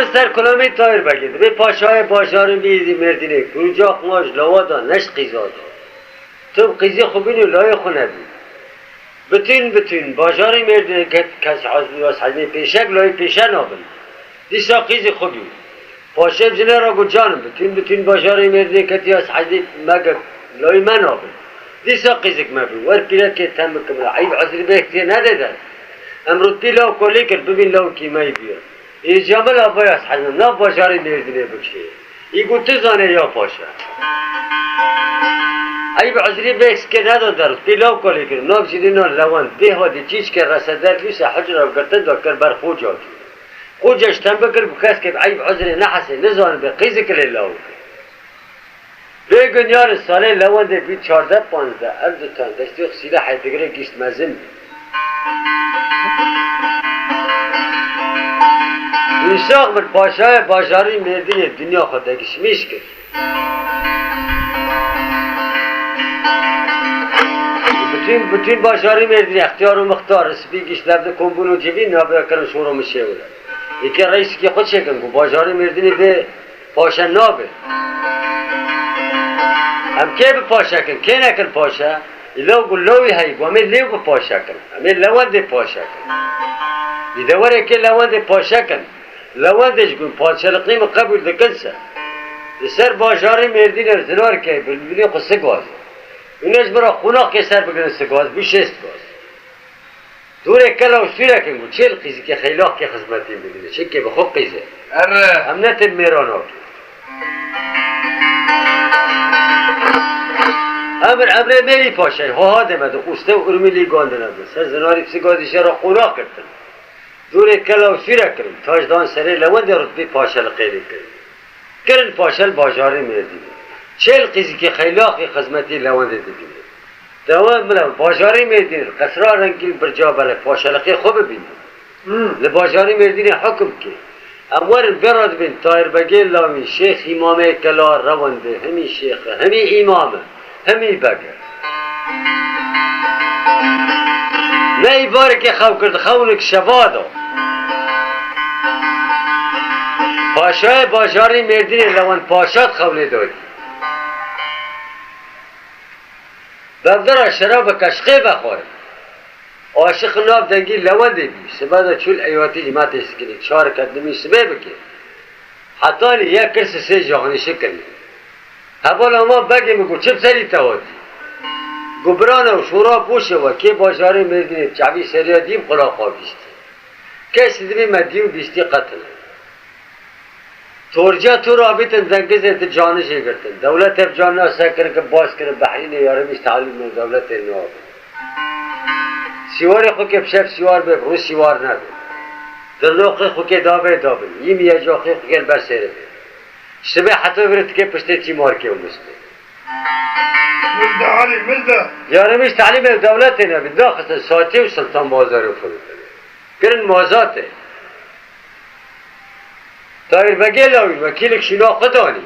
دار سر کلامی تایر بگید به پاشای باشار میزی مردینه کجا ماش لوادا نش قیزادا تو قیزی خوبینی لای خونه بی بتون باشاری مردینه که کس حزمی پیشک لای پیشه نابن دیسا قیزی خوبی پاشه بزنه را گو جانم بتون باشاری مردینه که تیاس حزمی مگه لای من نابن دیسا قیزک مبی ور پیرد که تم بکمرا عیب عزری به اختیار ندادن امروز پی لاو کلی کرد ببین لاو کیمایی بیاد ای جامل آبای از حزم نا باشاری مردینه بکشه ای گو تو زانه یا پاشه عیب عزری به اختیار ندادن پی لاو کلی کرد نا بشیدی نا لوان ده ودی چیز که رسدر لیسا حجر رو گرتن دا کر بر خوج آجو خوجش تم بکر بکس که عیب عزری نحسه نزانه به قیزه کلی لاو به گنیار ساله لونده بی 14-15 اردوتان دستی خسیله حیدگره گیشت مزم اینساق بر پاشای باشاری مردین دنیا خود گشمیش کرد بتون باشاری مردین اختیار و مختار اسبی گیشت لبده کنبون و جوین نابه کرن شورو مشه وله یکی رئیس که خود شکن گو باشاری مردین به پاشا نابه هم که به پاشا کن که نکن پاشا لو قل لوی هایی و همه لیو به پاشا کن همه لونده پاشا کن بیدواره که لونده پاشا کن لوندش کن پادشالقیم قبول دکنسه سر باشاری مردین ارزنار که بلبلی خود سگاز اونش برا خوناق که سر بگرن سگاز بیشست گاز دوره کلا و سوره کن گو چل قیزی که خیلاق که خزمتی بگیره چه که بخوب قیزه هم نتن میران آکی امر میری پاشه ها دمده خوسته و ارمیلی گانده نبود سر زناری پسی گازیشه را خوناق کردن دوره کلا و سوره کرن تاجدان سره لونده رتبی پاشل قیلی کرن پاشل باجاری مردینه چل قیزی که خیلاقی خزمتی لونده دیدینه دوام ملو باجاری مردینه قصرا رنگیل برجا بله پاشلقی خوب بینه لباجاری مردینه حکم که امورن براد بین تایر بگی لامی شیخ امامه کلا رونده همی شیخه همی امامه همی بگر نه ای باره که خو کرد خونک شوادا پاشای باجاری مردینه لون پاشاد خوله دادی ببدر شراب کشقه بخوره عاشق ناب دنگی لونده بی سبادا چول ایواتی جماعت اسکنی چهار کدمی سبه بکی حتی یک کرس سه جاغنیشه کنی حوالا ما بگی مگو چپ سری توادی گبران و شورا پوشه و که باجاری مردینه چعبی سریا دیم خلاقا بیستی کسی دیمی مدیو بیستی قتل تورجا تو رابطن دنگز انت جانشه گرتن دولت اب جانه سکر که باز کنه بحرین یارمیش تعلیم دولت نواب سیوار خو که بشف سیوار به رو سیوار نبه دلوقی خو که دابه یه میاجاقی خو که برسره به شبه حتی برد که پشته چی مارکه و مسته ملده علی ملده یارمیش تعلیم دولت نبه داخل ساتی و سلطان بازار و فرو کرن موازاته تایر بگه لاوی وکیلک شنا خدانی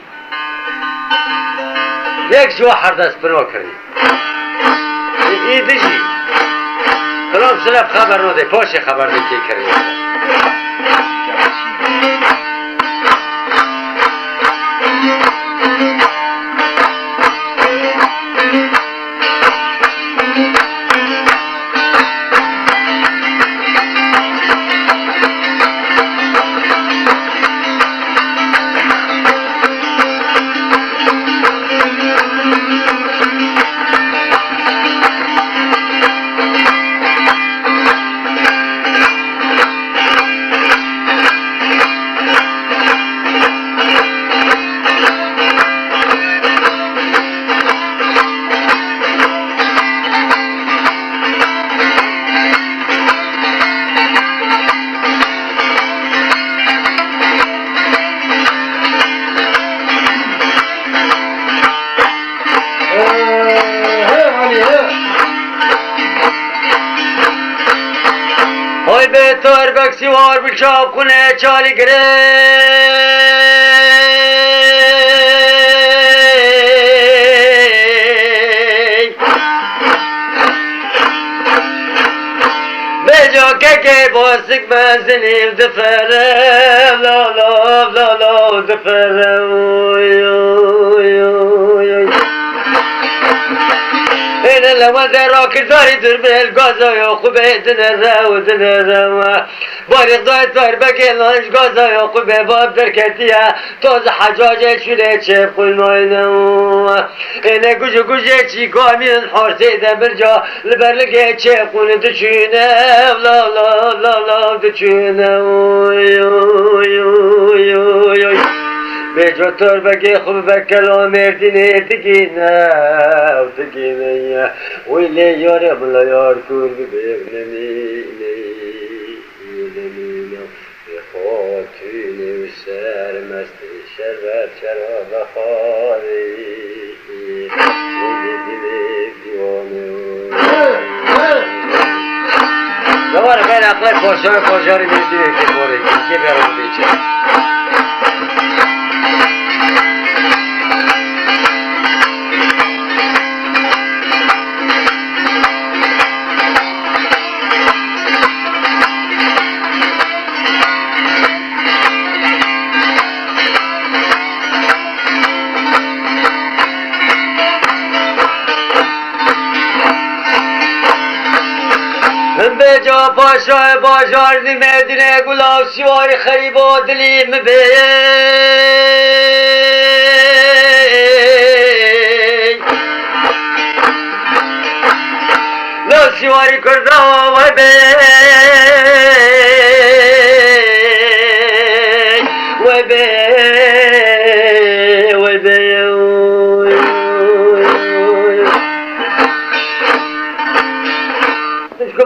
یک جوا حردست بنا کردی ای دجی کلام سلف خبر نده پاش خبر نکی کردی های به تار بکسی وار بچاب کنه چالی گره به بجا که باسک بزنیم دفرم لا لا لا لا دفرم این لما درا کرداری در بیل گازای خوبه دنرم باریق دای تار بگیلانش گازای خوبه باب در کتیه تازه حجاجه چونه چه قلماینم اینه گوجه گوجه چی کامین حارسی دمر جا لبرلگه چه قل دچونه لا لا لا لا دچونه بجا تار بگی خوب بکلا مردینه دگینه و دگینه ویلی یارم لا یار کور ببنمینه به خاتون و سرمست شربت شراب خاری ویلی دل دیوانه دوباره بین اقلق پاشاری مردینه که باره که برام بیچه بجا پاشای بازار مدینه گلاب سیواری خریب و دلیم بی لا سیواری کرده و بی و بی و بی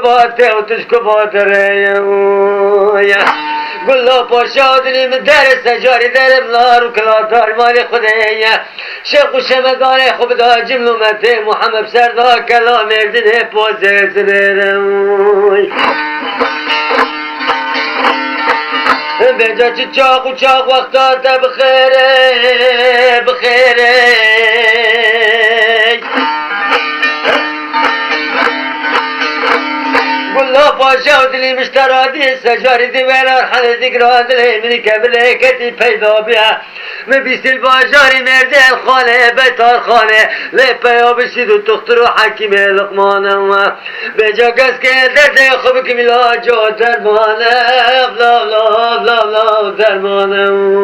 باته و تشکو باته یا گلا پاشادنی من در سجاری در بلار و کلاتار مال خودی شیخ و شمدان خوب دا جملومت محمد سردا کلا مردن پوزه زبرم بجا چی چاق و چاق وقتا تا بخیره بخیره گلا پاشا و دلی مشترادی سجاری دیوالار حل دیگران دلی منی کبله کتی پیدا بیا مبیسیل باشاری مردل خانه بیتار خانه لیپیا بشید و دکتر و حکیم لقمانم بجا گز که درد خوب که ملاج و درمانه لا لا لا لا درمانم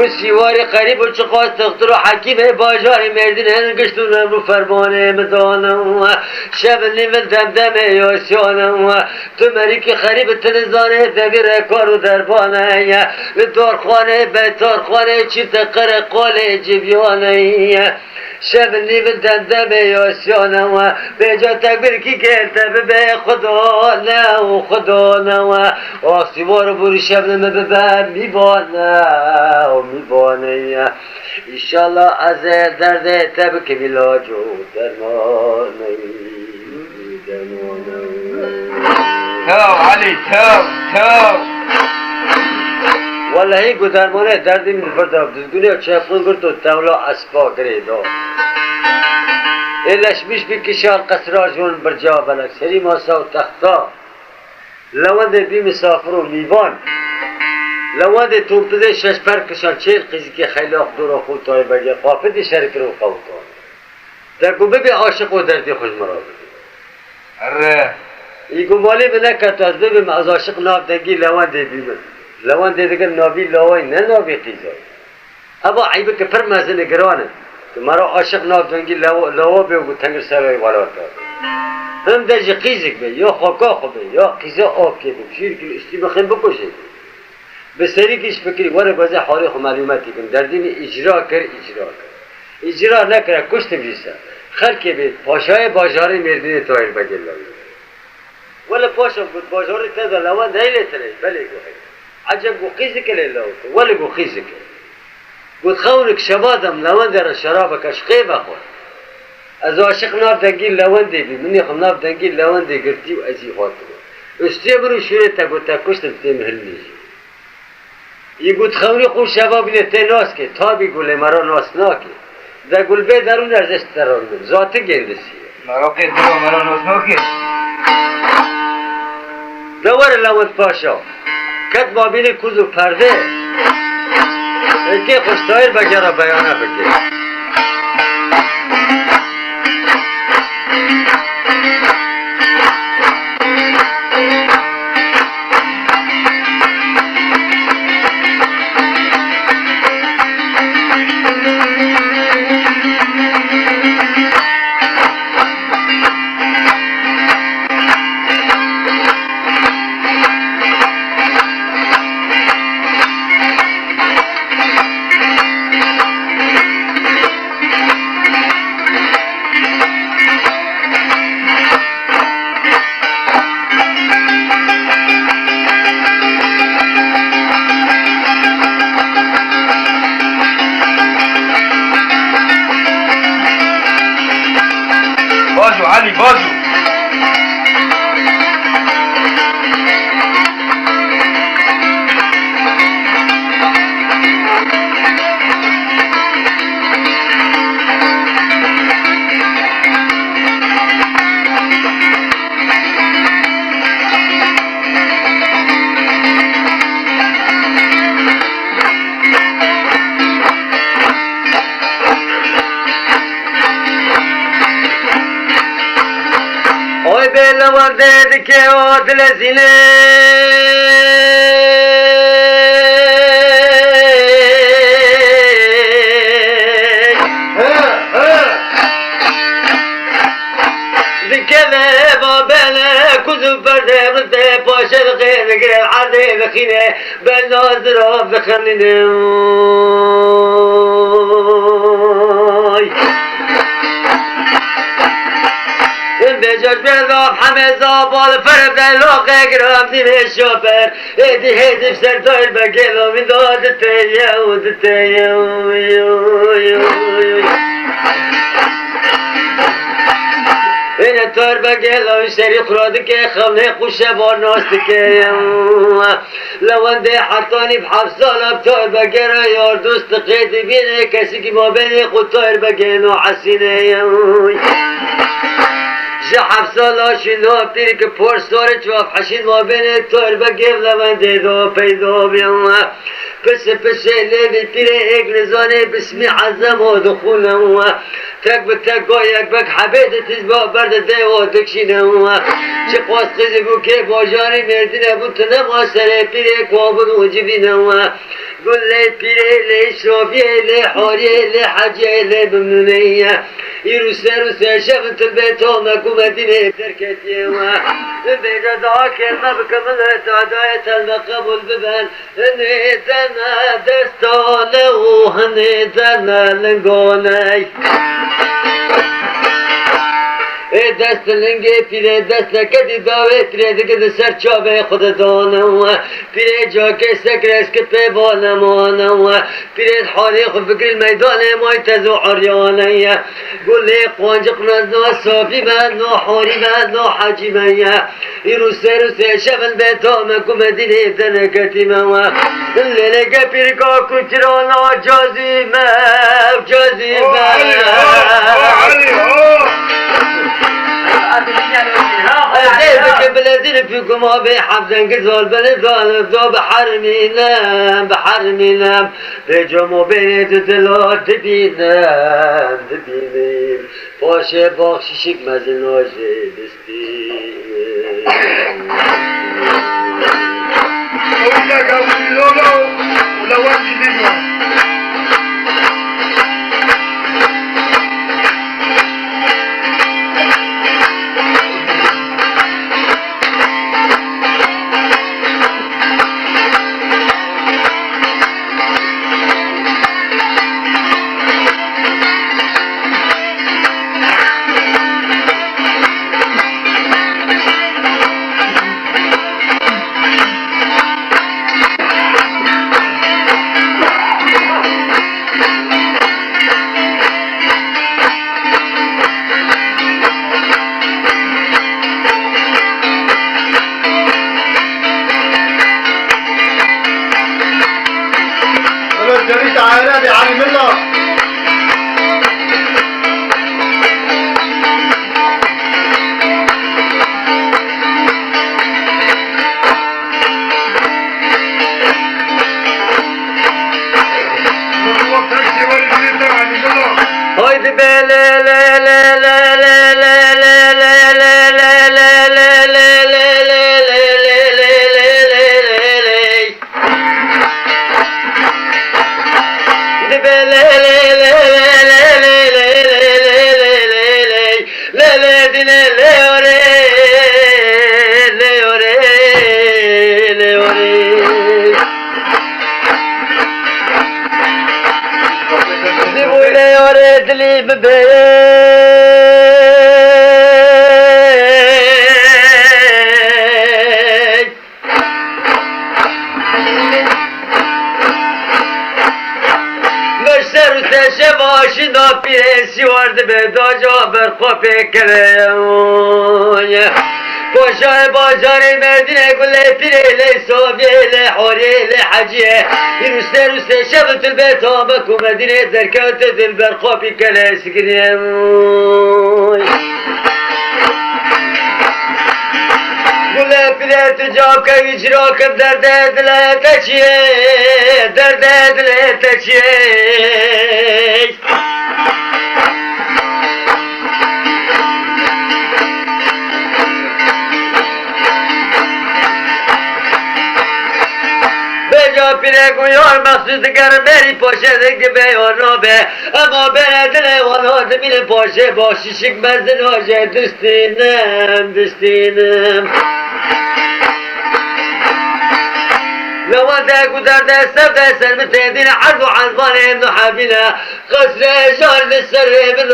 سیواری قریب و چقاس دکتر و حکیم باجاری مردین هنگشتونم رو فرمانه مدانم شب نیم دمدم یاسیانم تو مری که خریب تنزانه دبیر کار و دربانه لدارخانه بیتارخانه چی تقر قال جبیانه شب نیم دمدم یاسیانم به جا تکبیر کی گلت به خدا نه و خدا نه آسیوار بوری شب نمه ببر میبانه میبانه ایشالله از درد تب که ملاج و درمانه تو علی تو والله گو درمانه دردی من برداب دزگونه چپون گرد و تولا اسبا گریدو ایلش بیش بکشال قصراجون برجا بلک سری ماسا و تختا لونده بی مسافر و میوان لواد توپده شش پر کشان چهل قیزی که خیلاق دورا خود تای بگه قافدی شرک رو قوتان در گو ببی عاشق و دردی خوش مرا بگی اره ایگو مالی بنا کتا از ببیم از عاشق ناب دنگی لوانده بیمن لوانده دیگر نابی لوای نه نابی قیزای اما عیبه که پر مزن گرانه که مرا عاشق ناب دنگی لوا بگو تنگر سرای والا تا هم درجه قیزک بی یا خاکا خوبه یا قیزا آب که بشیر که استی بخیم بکشه به سری کش فکری واره بازه حالی خو معلوماتی کن در دین اجرا کر اجرا نکره کشت بیسته خلقی بید پاشای باجاری مردین تایر بگل لوی ولی پاشا بود باجاری تدا لوا نیلی تنی بلی گو خیلی عجب گو قیزی کلی لوی ولی گو قیزی کلی بود خونک شبادم لوان در شراب کشقی بخور از عاشق ناب دنگی لوان دی بی منی خم ناب دنگی لوان دی گرتی و ازی خاطر استی برو شوره تگو تکشتم تیم هل نیجی یه گود خونی خوش شبابینه ته ناس که تا بی گوله مرا ناس ناکی ده گلبه درون ارزش درون ذات گندسی مراقب درو مرا نوزنوکی دور لوند پاشا کت مابین کوز و پرده که خوشتایر بگره بیانه بگه بازو علي بازو Oy bella var dedi ki o dilesine Dikele babele kuzu perde bızde paşa kıyır girer arde bekine ben nazıra bekaninem بجاش بذاب همه زابال فرب دلوق اگرام دیمه شوفر ایدی هیدی بسر دایر بگیلو من داد تیو اینه تار بگیلو سری خراده که خمنه خوشه بار ناسته که لونده حرطانی بحب سالب تار بگیره یار دوست قیدی بینه کسی که ما بینه خود تار بگیلو حسینه جحف سالا شنو بتيري كبور ستوري جواب حشين ما بين التور بقيم لمن ديدو بيدو بيوم بس اللي بيري ايك نزاني بسمي عزم ودخوله تك بتك قويك بك حبيت تزبا برد ديو دكشينه شقواس قزي بوكي باجاري مردين بوتنا ما سري بيري كوابن وجبينه قل لي بيري لي شوفي لي حوري لي حاجي لي بمنونية يروسا شفت البيت هونك ومدينة تركتي بيجا دعا كلمة بكمل تعداية المقبول ببان هنيتنا دستانه وهنيتنا لنقوني دست لنگی پیره دست نکدی داوه پیره دیگه ده سر چابه خود دانم پیره جا که سکرس که پی بالمانم پیره حالی خود بکر المیدان مای تزو عریانه گلی قوانجق نزنو صافی من نو حوری من نو حجی من روسه شفل بیتام کو مدینه دنکتی من لیلگه پیرگا کچرانا جازی زيدك بلدين فيكم أبي حفظا قزول بلدان ابدو بحر مينام بجمو بيني تتلو تبينام باشي بخششك مزنوجي بستين أولك أولي لولو ولو أجي ديما ببی مشتر و تشه باشی دا پیرسی ورد به داجا برخوا پیکره پاشای بازار مردینه گله پیره لی صابیه لی حوریه لی حجیه این روسته شبت البیت آمک و مدینه درکات دل برخوا پیکره سکنیه گله پیره تجاب که اجرا کب درد دله تچیه درد دله تچیه بجا پیره گویار مخصوص گرم بری پاشه دنگ بیار نابه اما بره دل وانا دمین پاشه باشی شک مزن آجه دستینم لوانده گو درده سب دستر بتدین عرض و عزبان ابن حبینه قصر جان بسر ابن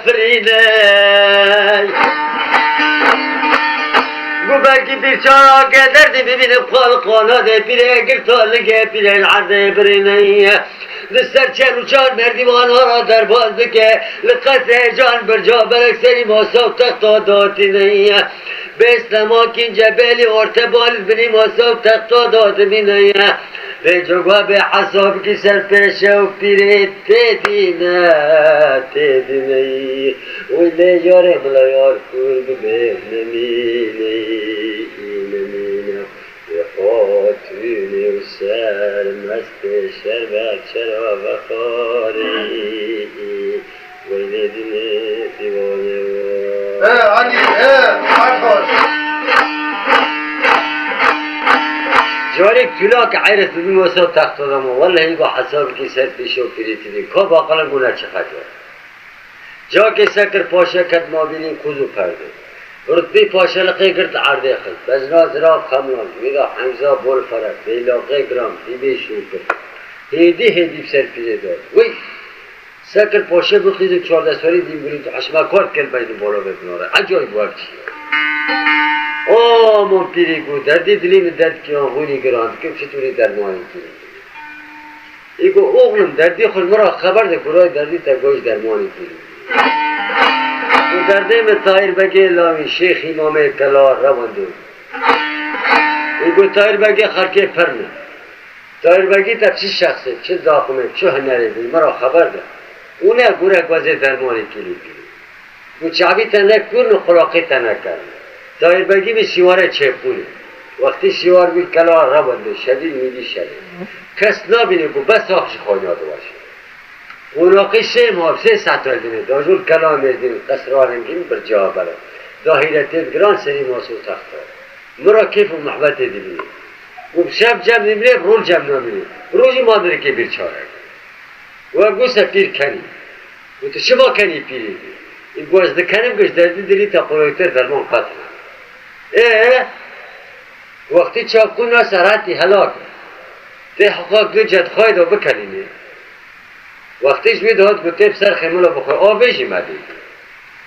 فرینه گو بلکی بیرچارا که دردی ببینم خالقانا ده پیره گرتالگه پیره العرضه برینه دستر چن و چار مردیوان ها را در باز بکه لقصه جان برجا بلک سری ماساو تختا داتی نیه به اسلما کین جبلی ارته بالد بنی ماساو تختا داتی نیه به جگوه به حساب کی سر پیشه و پیره تدینه ویله یاره ملا یار کرد به نمینه خاتونی و سر مست شربت شراب خاری ویله دینه دیوانه علی حرفاش جارك تلاك عيرت ببين وسط تحت ضمه والله يبقى حساب كيسات بيشو كريتيني كوبا قلن قونا چخطور جا که سکر پاشه کد ما بینیم کوزو پرده رتبی پاشه لقی گرد عرده خد بزنا زراب خملان ویدا حمزه بول فرق بیلاقه گرام بیبی شوکر هیدی بسر پیده دار وی سکر پاشه بخیزم 14 سالی دیم بریم تو حشمه کارد کل بین بالا بکناره عجای بواب چیه من پیری گو دردی دلیم درد که آنگونی گراند که چطوری درمانی کنی ایگو اوغلم دردی خود مرا خبر ده برای دردی تا گوش درمانی کنی و درده میں طایر بگی لامی شیخ امام کلا رواندو ایگو طایر بگی خرکه پرمه طایر بگی تا چه شخصه چه داخمه چه هنره بی مرا خبر ده اونه گوره گوزه درمانی کنی گو چعبی تا نکن و خلاقی تا نکن طایر بگی به سیواره چپونه وقتی سیوار بی کلا رواندو شدید میدی شدید کس نبینه گو بس آخش خانیاده باشه اوناقی سه ماه سه سطر دینه داجول کلام دینه قصرانگیم بر جا بره ظاهرتت گران سری ماسو تخته مرا کیف و محبت دیبینه و شب جمع نمیره رول جمع نمیره روزی مادره که بیرچاره و گو سپیر کنی و تو شما کنی پیری این گو از دکنم گوش دردی دلی تا قرایتر درمان قطنه وقتی چاکون را سرعتی هلاک ته حقاق دو جد خواهد و بکنینه وقتیش میداد گوته بسر خیمولا بخواه آبیشی مدید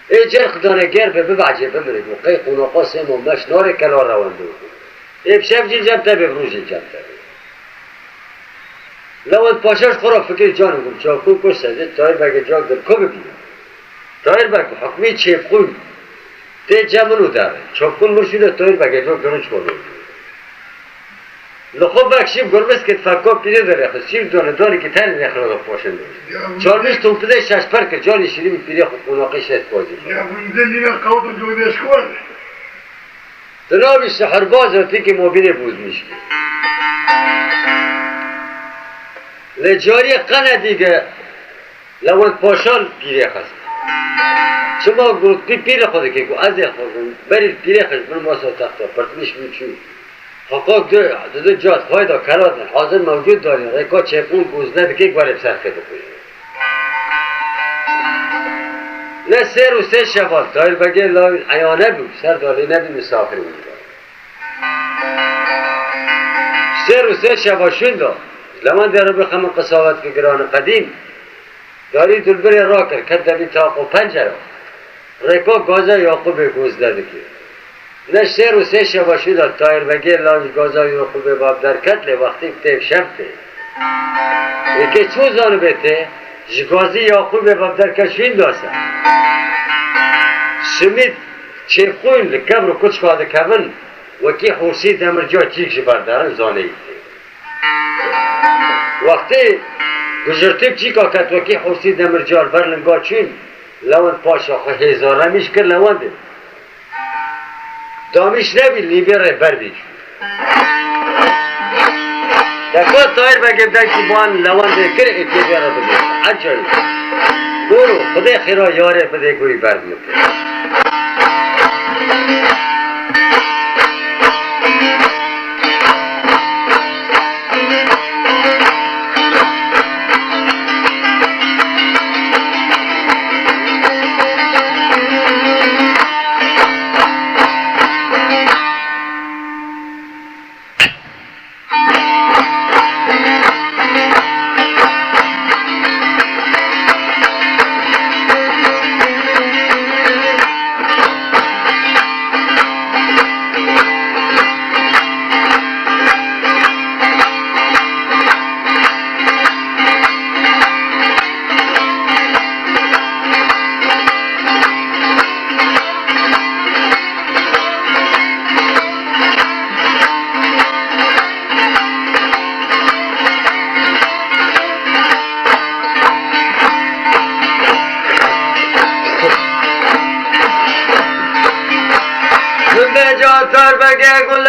ای جرخ دانگر به ببعجه بمرید و قی قوناقا سیم و مش نار کلا روانده ای بشب جی جمع تبه بروژی جمع تبه لوند پاشاش خورا فکر جانم گم چاکون کش سده تایر بگه جاک در که ببینم تایر بگه حکمی چیب خون تی جمعنو داره چاکون مرشوده تایر بگه جاک درنچ کنه لخوب بکشیم گرمز که تفکر پیده داره خود سیم داری که تری نخلا پاشن داشت چالمیش تومپده شش پر که جانی شیریم پیده خود قناقی شد بازی یا بودلینا قوت جودش کن تنابی سحرباز هاتی که مبینه بوز میشه لجاری قنه دیگه لوند پاشان پیره خست شما گفت پیره خوده که از خودم برید پیره خست من ماسا تختا پرتمیش میچو حقاق دو جات فایده کرات حاضر موجود داریم ریکا چپون گوزنه بکی گواره بسرخه بکنیم نه سه رو سه شبال دایر بگه لاوین عیانه بود سر داری نبی مسافر بود سه رو سه شبال شون دا لمن در رو بخمن قصاوت فکران قدیم داری دلبری را کرد کد دبی تاق و پنجره ریکا گازا یاقوب گوزده دکی نه سه و سه شباشی داد تایر بگیر لانج گازا یاقوب باب در کتله وقتی کتیب شمته یکی چو زانو بیته جگازی یاقوب باب در کشوین داسته سمید چه خوین لکبر و کچ کاده کبن وکی حوسی دمرجا چیک جبردارن زانه ایتی وقتی گجرتیب چیکا کت وکی حوسی دمرجار برلنگا چین لوند پاشا خو هزاره میش کر لونده دامیش نبی لیبر بر بیش دکا تایر بگیم دنکی بان لونده کر ایتی بیاره بگیم عجایی برو خدا خیرا یاره بده گوی بر بیوته تر بگه گل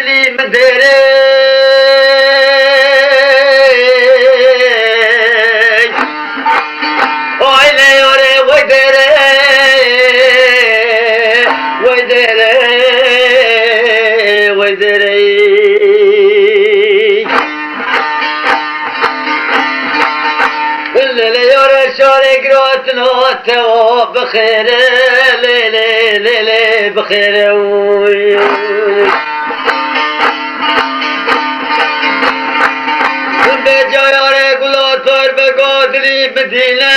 دلی مدره آی لیاره وی دره وی دره وی دره لیاره شاره گراتنا تو بخیره لیلی بخیره به جایاره گلاتار به گادری بدینه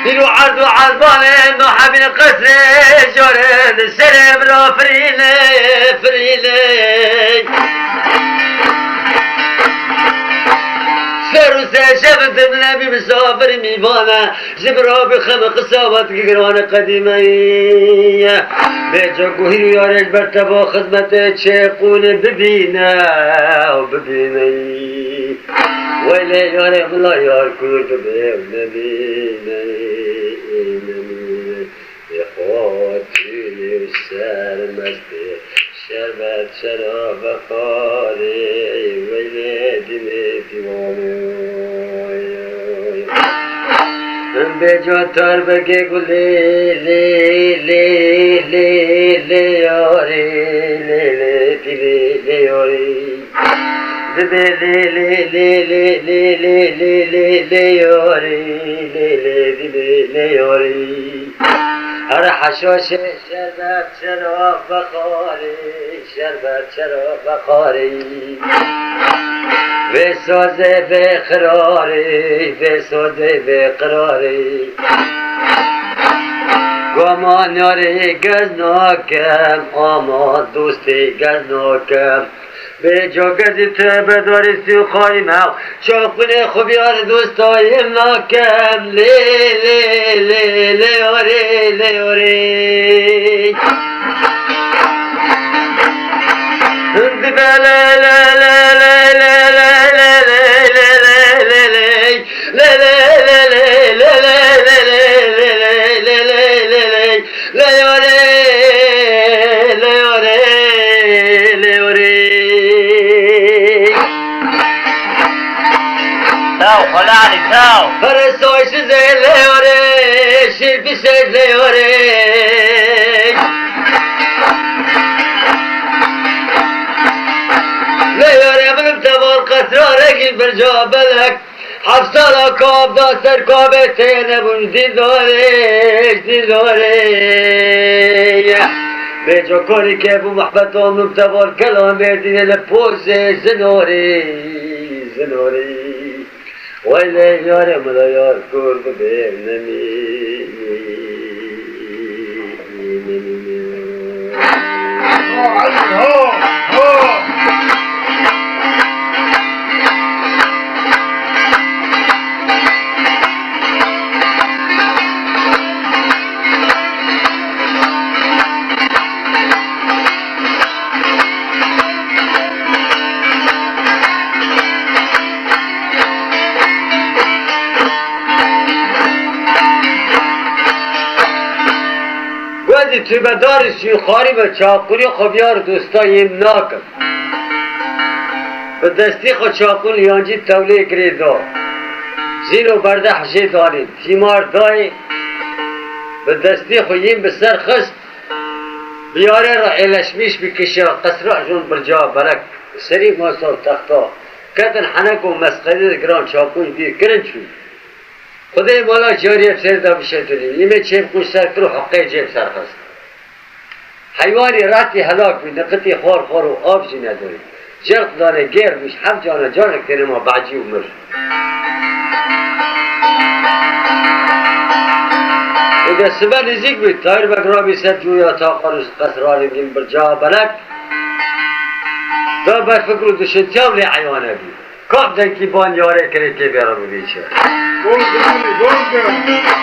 دیرو عرض و عربانه محبین قصر جاره سرم را فرینه فرینه شبت النبي مسافر ميبانا جبرا بخم قصابت قران قديمة بيجا قهير يارك برتبا خدمته شيقون ببينا وببينا ويلي يارك الله يار كل ببينا يا خواتي السار مستي شربت شراب خالي ويلي دمي ديواني بجا تر بگه گلی لی یاری لی یاری دبی لی یاری هر حشاش شربت شراب بخاری شربت شراب بخاری بسازه بقراری بسازه بقراری گمان یاری گزناکم اما دوستی گزناکم به جا گزی تو بداری سی خواهیم هم چاقونه خوب یار دوستایم ناکم لی یاری لیاره لیاره لیاره تاو خلا علی تاو فرستایش زی لیاره شیر پیشش لیاره لیاره بلم تبال قصرارکی برجا بلک حفصالا کاب دا سر کابه تینه بون دیداره به جا کاری که بو محبت آنم تبال کلام بردینه لپوز زناره ولی یاره ملا یار کرد به ها علي ها گوزی توی بدار شیخاری و چاقوری خب یار دوستایم ناکم به دستی خود چاقون یانجی تولیه کری دا زیرو برده حشه داریم تیمار دای به دستی خوییم به سر خست بیاره را الشمیش بکشه قصرا جون برجا برک سری ماسا و تختا کتن حنک و مسخری گران چاقون دیر کرن چون خدای مولا جاری افسر دا بشه تونیم ایمه چیب کن سر کرو حقه جیب سر خست حیوانی راتی هلاک بید نقطی خور و آب جی نداری جرق دانه گیر بیش حف جانه جانه کنه ما بعجی و مر اگه سبا نزیک بید تایر بگرابی سر جویا تا قرص قصرانی گیم برجا بلک دا بر فکر و دوشنتیاب لی حیوانه بید کاب دنکی بان یاره کنه که بیارا بودی چه قول علي قول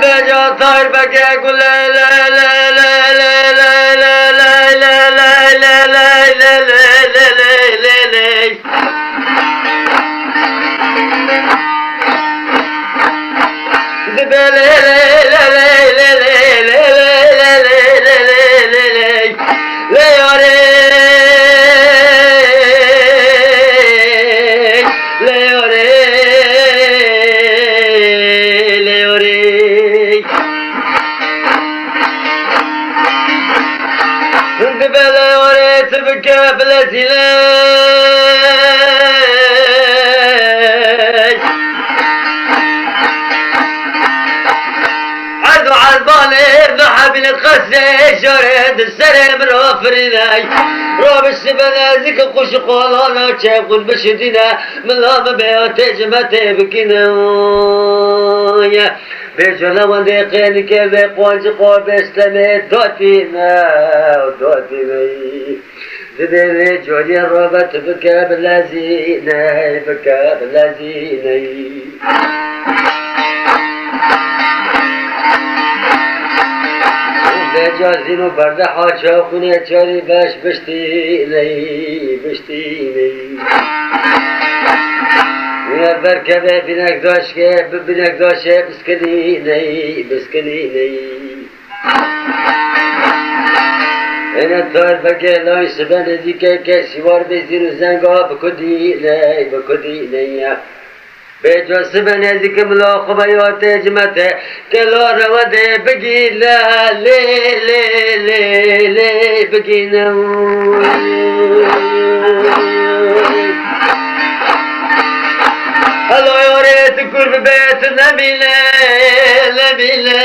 بجا طایر بگه گل لا لا لا لا لا لا لا لا لا لا لا لا شرد السلام رافرناي راب السبلازك قش قولانا شاقل بشدنا من لام بيوت جمتي بكنا بجنا وديقين كيف قوانج قوب اسلامي دوتينا زبيري جولي الرابط بكا بلازيني جازینو برده حاچا خونه چاری بشتی نی میاد برکبه بینک داشت که بینک داشته بسکلی نی اینا تار بگه لای سبن دیگه که سیوار بزین و زنگا بکدی نی به جاسب نزدیک ملاقبه یا تجمته که لا روده بگی لا لی بگی نو هلا یاره تذكر ببيت نبيلي نبيلي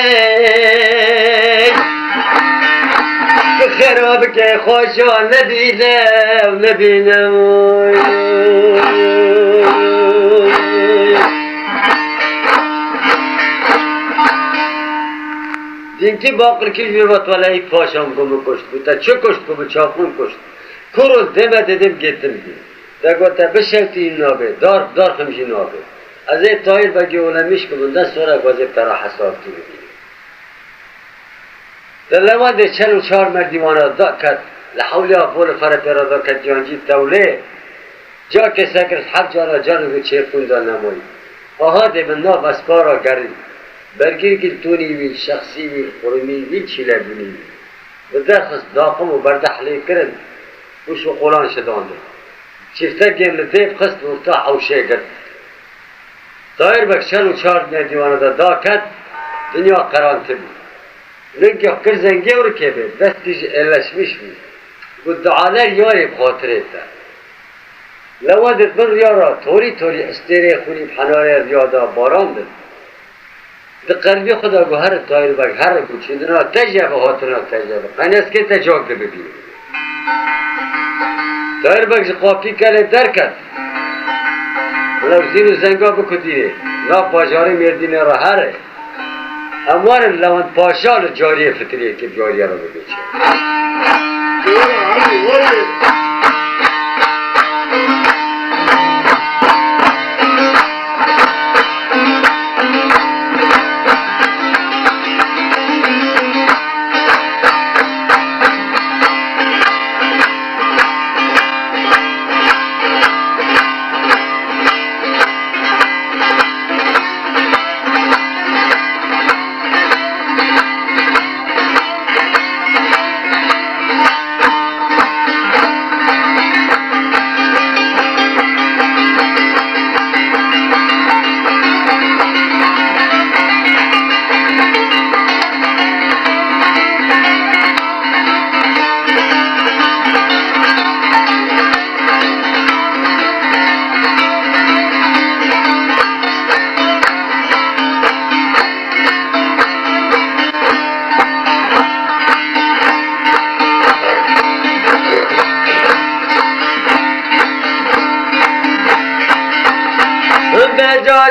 خرابك خوشا نبيلي ونبيلي دینکی باقر کش بیرات ولی پاشام گمو کشت بود تا چه کشت گمو چاقون کشت کروز دمه دیدم گیتم دیم دا گوتا بشوتی این نابه دار خمشی نابه از این تایر بگی اولمیش که بندن سورا گوزه ترا حساب تو بگیریم در لمان ده 44 مردیوانا دا کد لحولی آفول فرا پیرا دا کد جانجی توله جا که سکرس حق جانا جانو چه کندان نمایی آها ده من ناف اسپارا گرد برگیر که تونی ویل شخصی ویل قرمی ویل چیله بینی و درخست داقم و بردحلی کرن وشو قولان شدانده چفته گیم لدیب خست و تا حوشه کرد دایر بک 44 مردیوانا دا کد دنیا قران تبی لنگه کر زنگه ور که بید دستیش الاشمیش بید و دعاler یاری بخاطره تا لوادت من ریارا توری استیره خونی بحناره ریادا باران بید ده قلبی خدا گو هر تایر بک هر گو چندنا تجربه خاطرنا تجربه قنیس که تجاگ ده ببین تایر بک قاپی کله در کرد ولو زین و زنگا بکدینه نا باجاری مردینه را هره اموار لوند پاشال جاریه فطریه که جاریه را ببیچه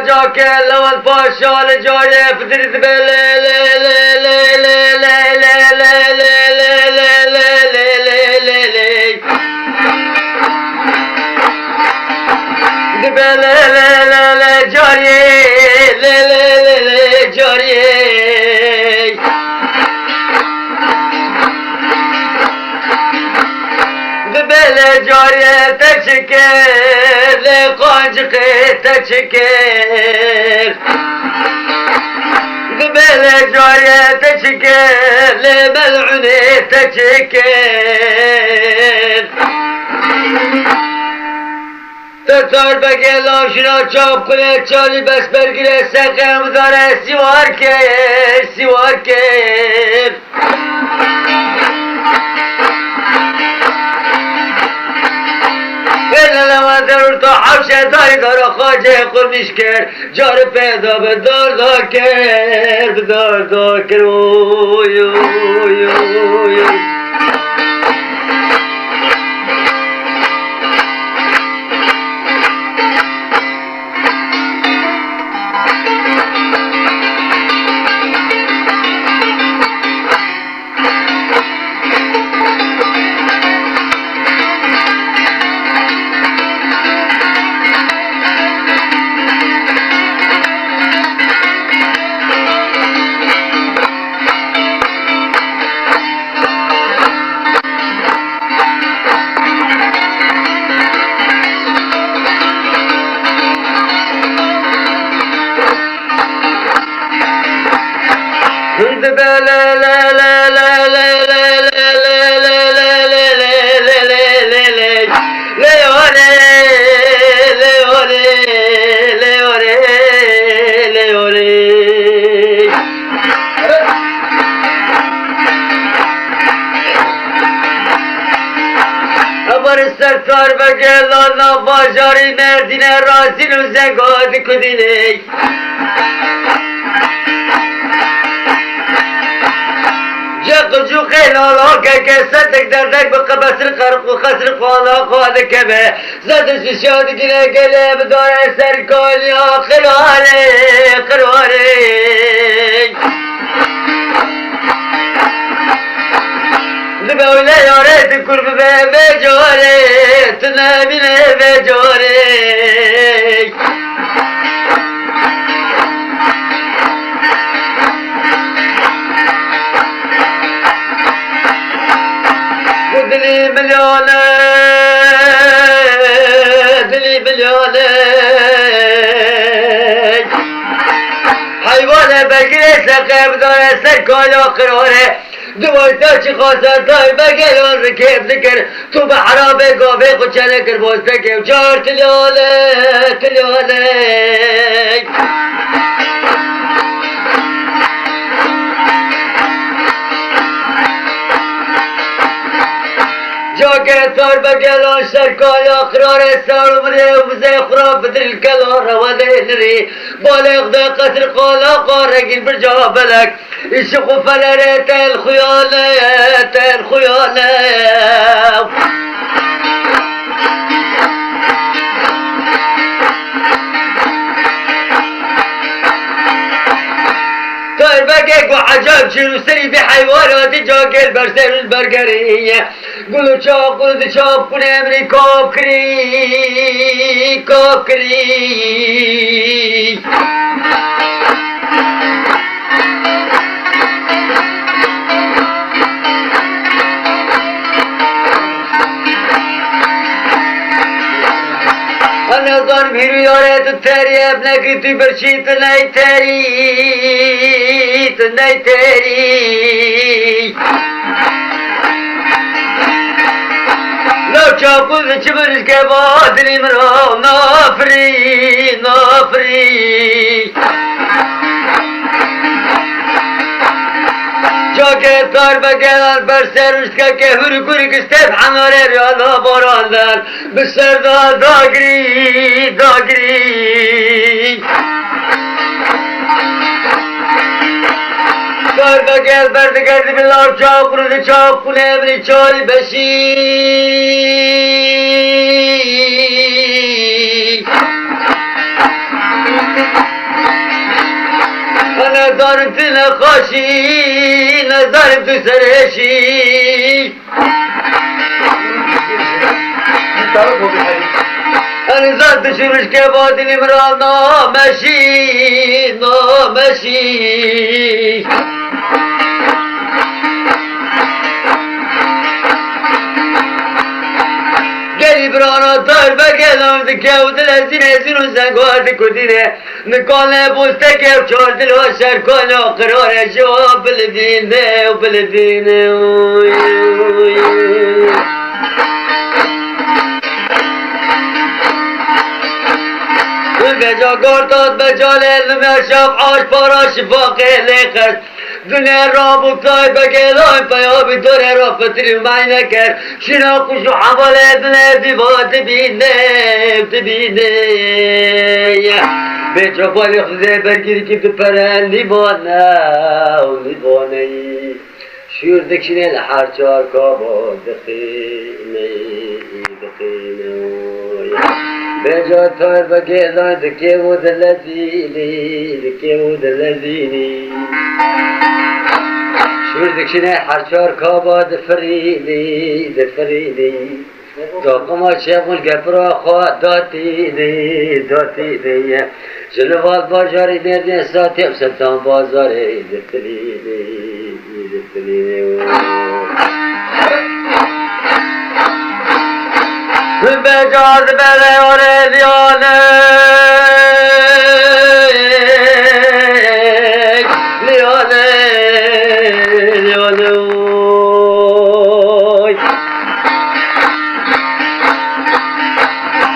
جا که لول پاشال جای فدرت به لی لی لی لی لی لی لی لی لی لی لی لی لی به لی لی لی لی جاری لی لی لی لی جاری بله جاری تشکر لی قنجق تشکر بله جاری تشکر لی ملعون تشکر تتار بگل آشنا چاپ کنه چالی بس برگیره سقم داره سیوار کر لما ضرور تو حوشه داری دارا خواجه قرمش کرد جار پیدا به دار کرد اوی اوی اوی تار بگلانا بازاری مردینه رازین و زنگاد کدینه جق جو خلالا که صدق دردک بقبسر قرق و خسر خالا خال کبه زد ششاد گله گله بداره سرکالی آخراره خراره دبوله یاره تکرب به جاره تنبینه به جاره دلی ملیانه دلی ملیانه حیوان بگیره سقب داره سرکالا قراره دوایتا چی خواستن تای بگیران رکیب ذکر تو به حراب گاوه خود چنه کر بازده که چار تلیانه تلیانه جاکر تار بگلان شرکای اخرار سار مره و بزه خراب بدر الکلا رواده نری بالغ ده قصر قالا قارگین بر جا بلک اشقو فلره تل خیانه تل خیانه تار بگه گو عجب چیرو سری به حیواناتی جاکر برسر البرگریه گلو چاپ گلو چاپ کنه امری کاب کری کاب کری Anazan bir yore tu teri ebne ki tu berşi tu ney teri tu ney teri Lo çapul çibiriz ke badri mro nafri nafri جاکه تار بگلان بر سرشکا که هر گوری کستب حماره ریالا باراندن به سردا داگری داگری تار بگل بردگردی بلار چاپ کنه چاپ کنه بری چاری بشی نظرم تو نخوشی نظرم تو سرشی نظر تو شروش که بادنی مرا نامشی نامشی گلی برانا تار بگلم دکه و دل زینه زینو زنگوار دکودینه نکانه بوسته که و چار دل و شرکانه و قراره جواب بلدینه و بلدینه به جا گرداد به جال علم شب آش پاراش باقی لیخست دنیا را بکتای بگیدای پیابی دوره را فتری معنی کرد شنا خوش و حواله دنیا دیباد بینه بینه به چاپالی خوزه برگیری که تو پرن لیبانه و لیبانه شور دکشنه لحر چار کابا دخینه دخینه به جا تار بگیدای دکه و دلزینی دکه و دلزینی شور دکشنه هرچار کابا دفریدی دفریدی داقما شغل گپرا خواه داتیدی داتیدی جلوال بازاری مردین ساتیم سلطان بازاری دفریدی دفریدی بجاز بله اوریلیانه لیانه لیانه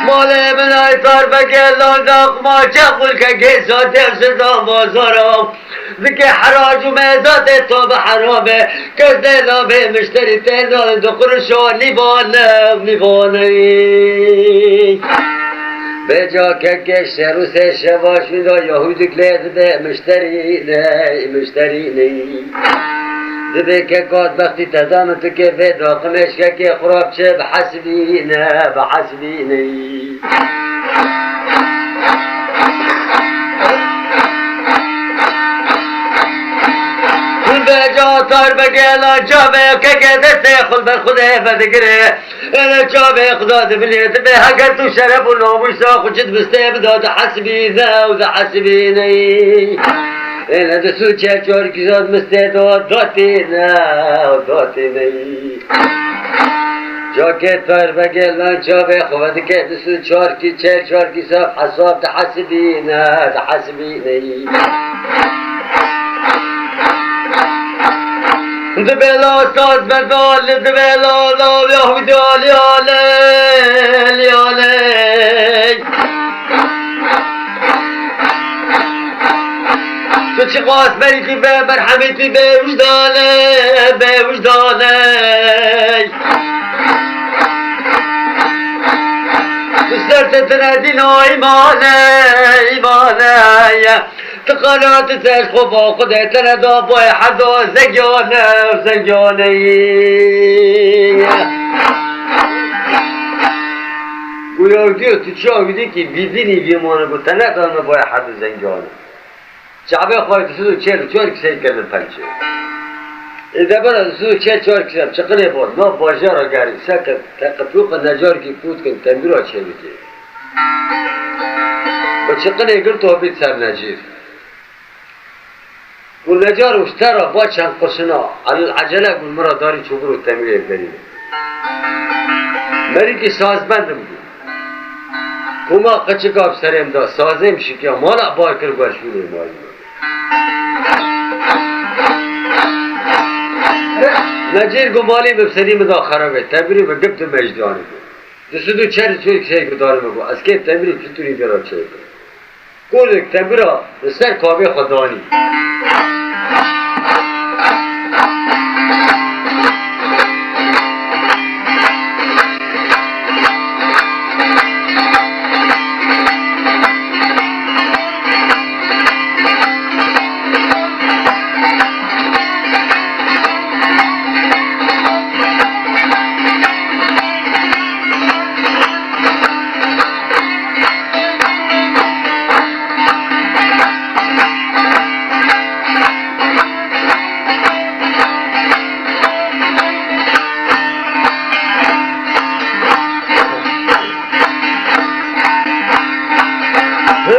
ماله منای تار بگلان داق ما چقل که گیسا تفسدان بازارم بكي حراج وميزات تو بحرامه كز دينا بمشتري تينا دو قرشون نيباني بجا که شروس شواش میدا یهودی کلید به مشترینی دبی که کات بختی تدام تو که به داخمش که خراب چه بحسبینی بجا تار بگلا جابه که دسته خود بر خوده بدگره انا جابه خدا دبنیت به اگر تو شرف و ناموسا خودت بسته بداد حسبینا و حسبینی انا دسو چار کیزاد مسته داتینی جا که تار بگلا جابه خود که دسو چار کیزاد حساب حسبینی دبلا ساز بدال دبلا لا يهودي ليالي تو چی قاس بریدی به مرحمتی به وجدانه تو سرت تردین ایمانه تقالات تاش خوفا خدای تندا بای حدا زنگانه گویا دیو تو چا بیدی که بیدینی بیمانه بود تندا بای حدا زنگانه شعبه خواهی سودو چهار کسی کردن پنچه ایده برا سودو چهار کسی چقنه بود نا باجارا گری سکت تقفیوق نجار کی پود کن تنبیرا چه بیده و چقنه گر تو بید سر نجیر قول نجار اشترى باشن قشنا على العجلة قول مرا داري چوبر و تمرير برينه مريكي سازمندم بود كما قچكا بسرم دا سازم شكيا مالا باكر برشونه مالی نجير قو مالي ببسريم دا خرابه تمرير بقبت مجدانه دستو چهر چوي کسی که دارم بگو از که تمرير چطوری برا چه بگو قولك تمرير سر کابه خدانی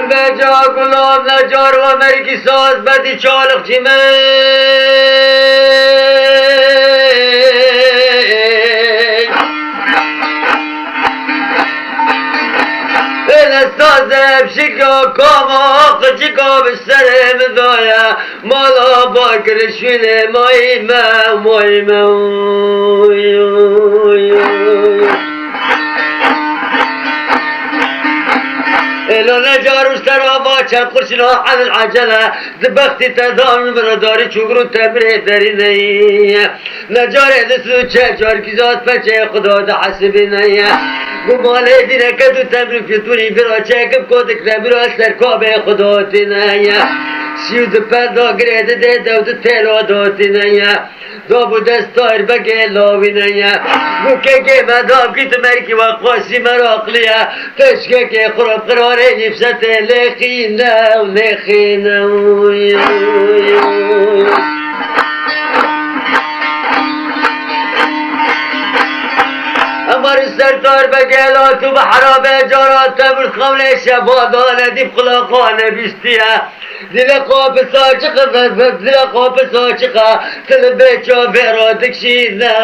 بجا گلاب نجار و مرگی ساز بدی چالق جیمه بله سازم شکا کاما قچکا بسرم دایا مالا باکرشونه مایمه لو نجار اشترى باچن قرشنا عن العجلة دبختي تدان برداري چوگرو تبري دريني نجار دسو چار كيزات پچه خدا دا حسبيني گماله دينه كدو تبري فتوني برا چكب كودك نبرا سركابه خدا تيني سيو دپردا گريده ده دو تيلو داتيني دابو دستار بگه لاوینه بو که مدام که تو مرکی و قاسی مراقلیه تشکه که خراب قراره نفست لخینه امار سرکار بگلا تو بحرابه جارات تبر خمله شبادانه دیب خلاقانه بیستیه دل قاب ساچقه دل قاب ساچقه تل بچا فرا دکشینه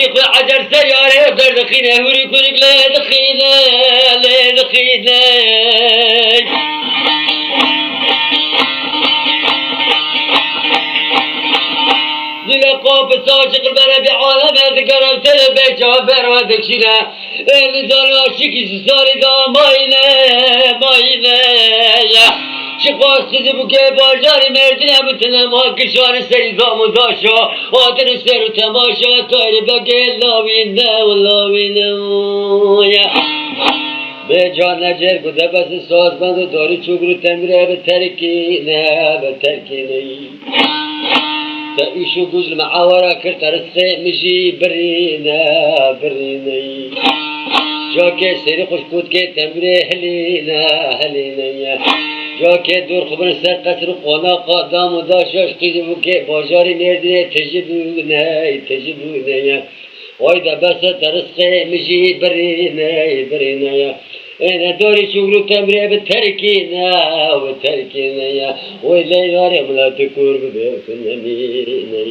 کی خود عجر سیاره در دخینه هوری کنک لی دخینه لی دخینه دل قوب ساجق البربي عالم ذكر تل بجابر وذكشنا الزال عاشقي ساري دا مايله مايله شقاس خزي بوكي باجاري مردنا بتنا ما كشان سيدا مداشا آدن سر تماشا تاير بقى لاوينا ولاوينا يا بجان نجر قده بس ساز بند داري چوبرو تمره بتركينا بتركينا تا ایشو گوزل معاورا کرد ترسخه مشی برینه برینه جا که سری خوش کود که تمره هلینه هلینه جا که دور خبر سر قصر قانا قادم و داشاش قیزی بو که باجاری مردینه تجیبونه تجیبونه وایده بس ترسخه مشی برینه برینه انا دوري شغلو تمري بتركينا وتركينا يا ويلي ياري ملا تكور ببيتنا مينا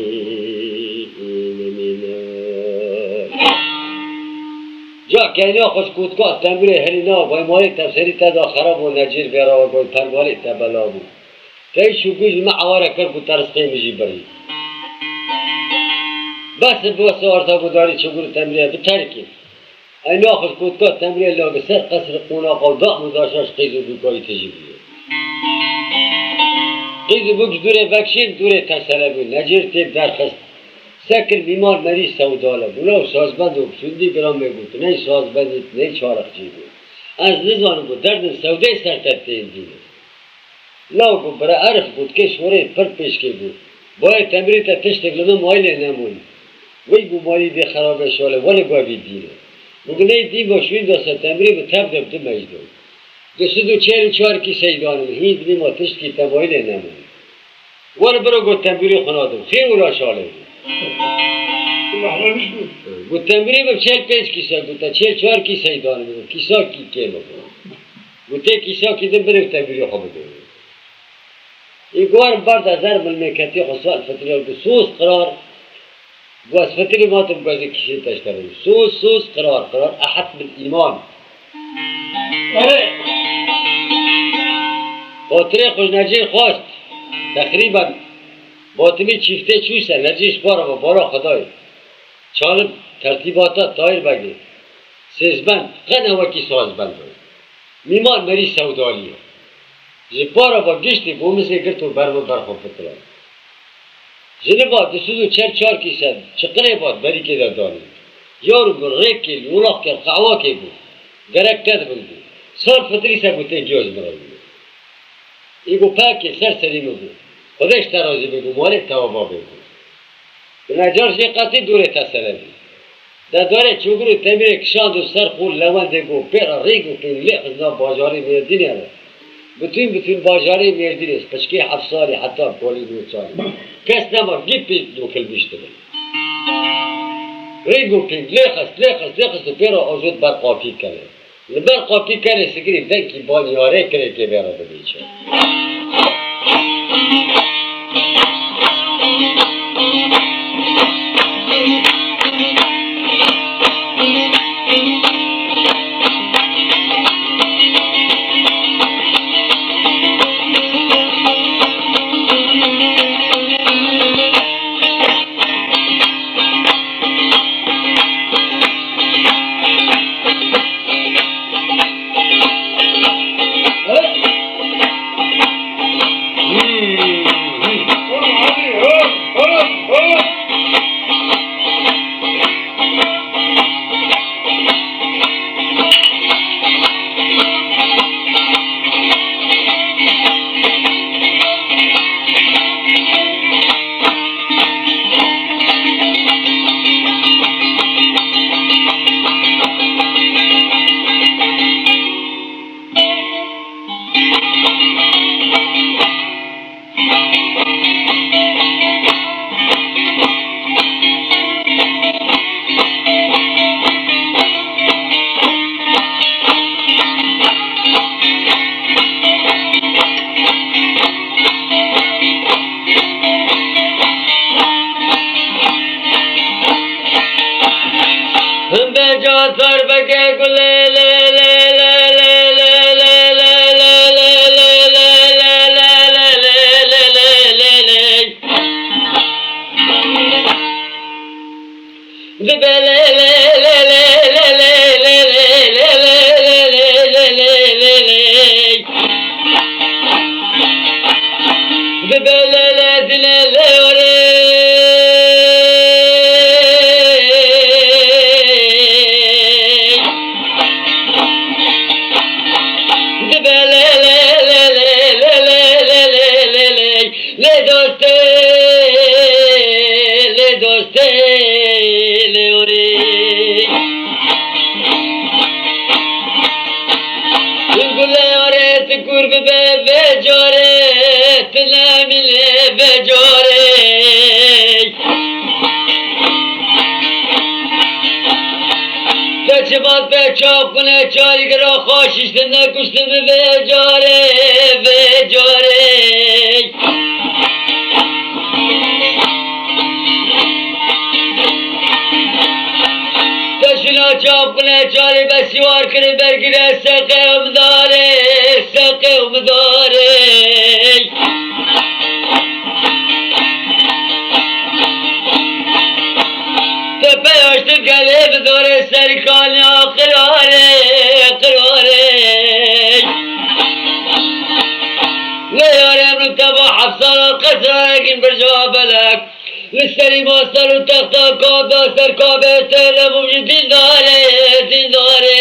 مينا جا كينا خوش كوتكا تمري هلنا باي مالي تفسيري تدا خراب ونجير بيرا وباي تنوالي تبلابو تاي شو جوز معوارا كركو ترسقي مجي بري بس بوسا ارتا بداري شغلو تمري بتركي این آخر کودکا تمرین لاغ سر قصر قونا قوضاء مداشاش قیزو بوکایی تجیبیه قیزو بوکش دوره بکشین دوره تسله بود نجیر تیب درخست سکر بیمار مریض سوداله بولاو سازبند و شندی گرام میگود نه سازبندیت نه چارخچی بود از نزانم بود دردن سوده سرتبته این دینه لاو بود برای عرف بود که شوره پر پیشکی بود باید تمرین تا تشتک لما مایله نمون وی بو مالی دی خرابه شاله ولی باید دینه بگنه دی باشوین داسته تمرین به تب دبته مجدون دسته دو چهل چهار کی سیدانم هید بیم آتش کی تمایل نمون ولی برو گو تمرین خنادم خیر اولا شاله گو تمرین به چهل پنج کیسا گو تا چهل چهار کی سیدانم گو کیسا کی که بکنم گو ته کیسا کی دم برو تمرین خواب دارم این گوار برد از هر ملمکتی خصوصا الفتری گو سوز قرار بس فتري ما تبقى زي كشي تشتغل سوس قرار أحد بالإيمان باتري خوش نجي خواست تقريبا باتمي چيفته چوسه نجيش بارا خدای چالب ترتيباتا تاير بگه سيزبند قنه وكي سازبند ميمان مري سوداليه جي بارا با گشتي بومسي گرتو برخو فتلا جنه با دستو چهار کیسه چقدر باد بری که دادانی یارو گل ریک کل اولاق کل قعوا که بود گرک تد بود سال فتری سر بوده جوز مرا بود ایگو پاکی سر سری بود خودش ترازی بگو مالک توابا بگو نجارش یه قطعی دوره تسله بود در دوره چوگرو تمیره کشاند و سر خول لونده گو پیرا ریگو پیلی خزنا باجاری میردینی هره bütün bacari verdiniz. Peşki hafsali hatta poli duçali. Kes ne var? Gipi dokilmiştir. Reguping lekas pero azut bar qafi kare. Bar qafi kare sigri denki banyare kare ke bera bediçe. مردنا لوري چباد به چاپ کنه چاری را خوشیشت نکشته به جاره به جاره تشنا چاپ کنه چاری به سیوار کنه برگیره سقه امداره سقه امداره تپیاشت گله بداره سرکانی قراره قراره لیاره امرو تبا حفصال قصرارکین برجا بلک لسری ماستر و تختا کاب داستر کابه تلموش دین داره دین داره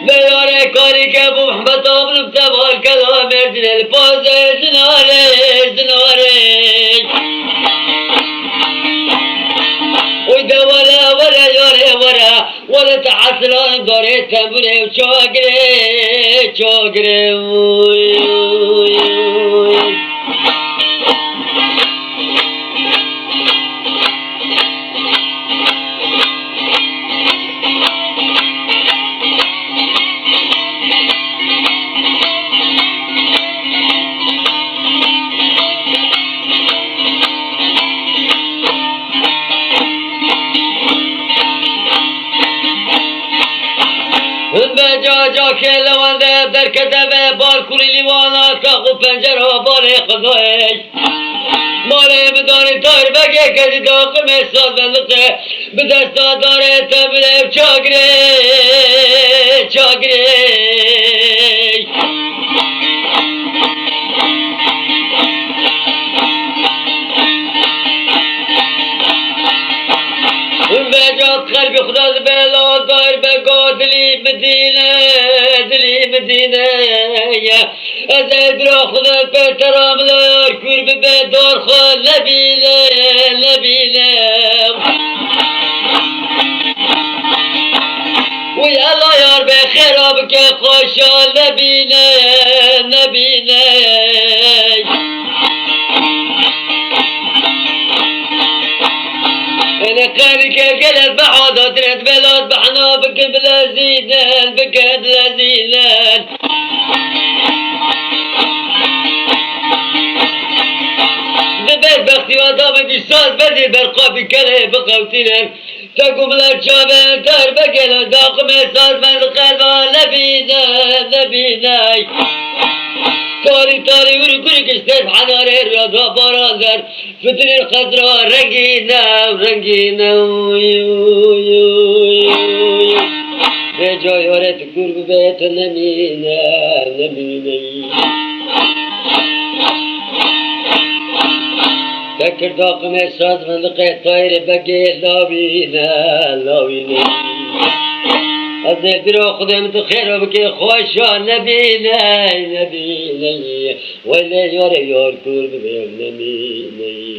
لیاره کاری که بو محمد آبنم تبال کلا مردین الپاز زناره زناره ولا ولا يوري ورا ولا تحصلان دوري تمري وشاقري شاقري جا که لونده در کدوه بار کوری لیوانا کاخو پنجره باره خدای ماله بداری تایر بگه کسی داقم احساس بندقه به دستا داره تبله چاگره چاگره بجات قلبي خداز بلا داير بقى دلي مدينة أزدرا خدا بترام لا يركور بدار خال نبينا ويا الله يار بخير أبك خوشا نبينا أنا كان كالجلد بعض ترد بلاد بحنا بك بلا زينان بك بلا زينان ببيت بختي وضابط الصاص بدي برقابي كله بقوتنا تقوم الأرشاب تار بقل داقم الصاص من القلب نبينا تاري ورقوري كشتف حناري رياضة برازر فتري الخضراء رنگينا بجاي ورد قرب بيت نمينا تكر داقم الصاص من القيت طاير بقل لاوينا أزدرا خدمت خير بك خوشا نبينا ولا يار كرب نبينا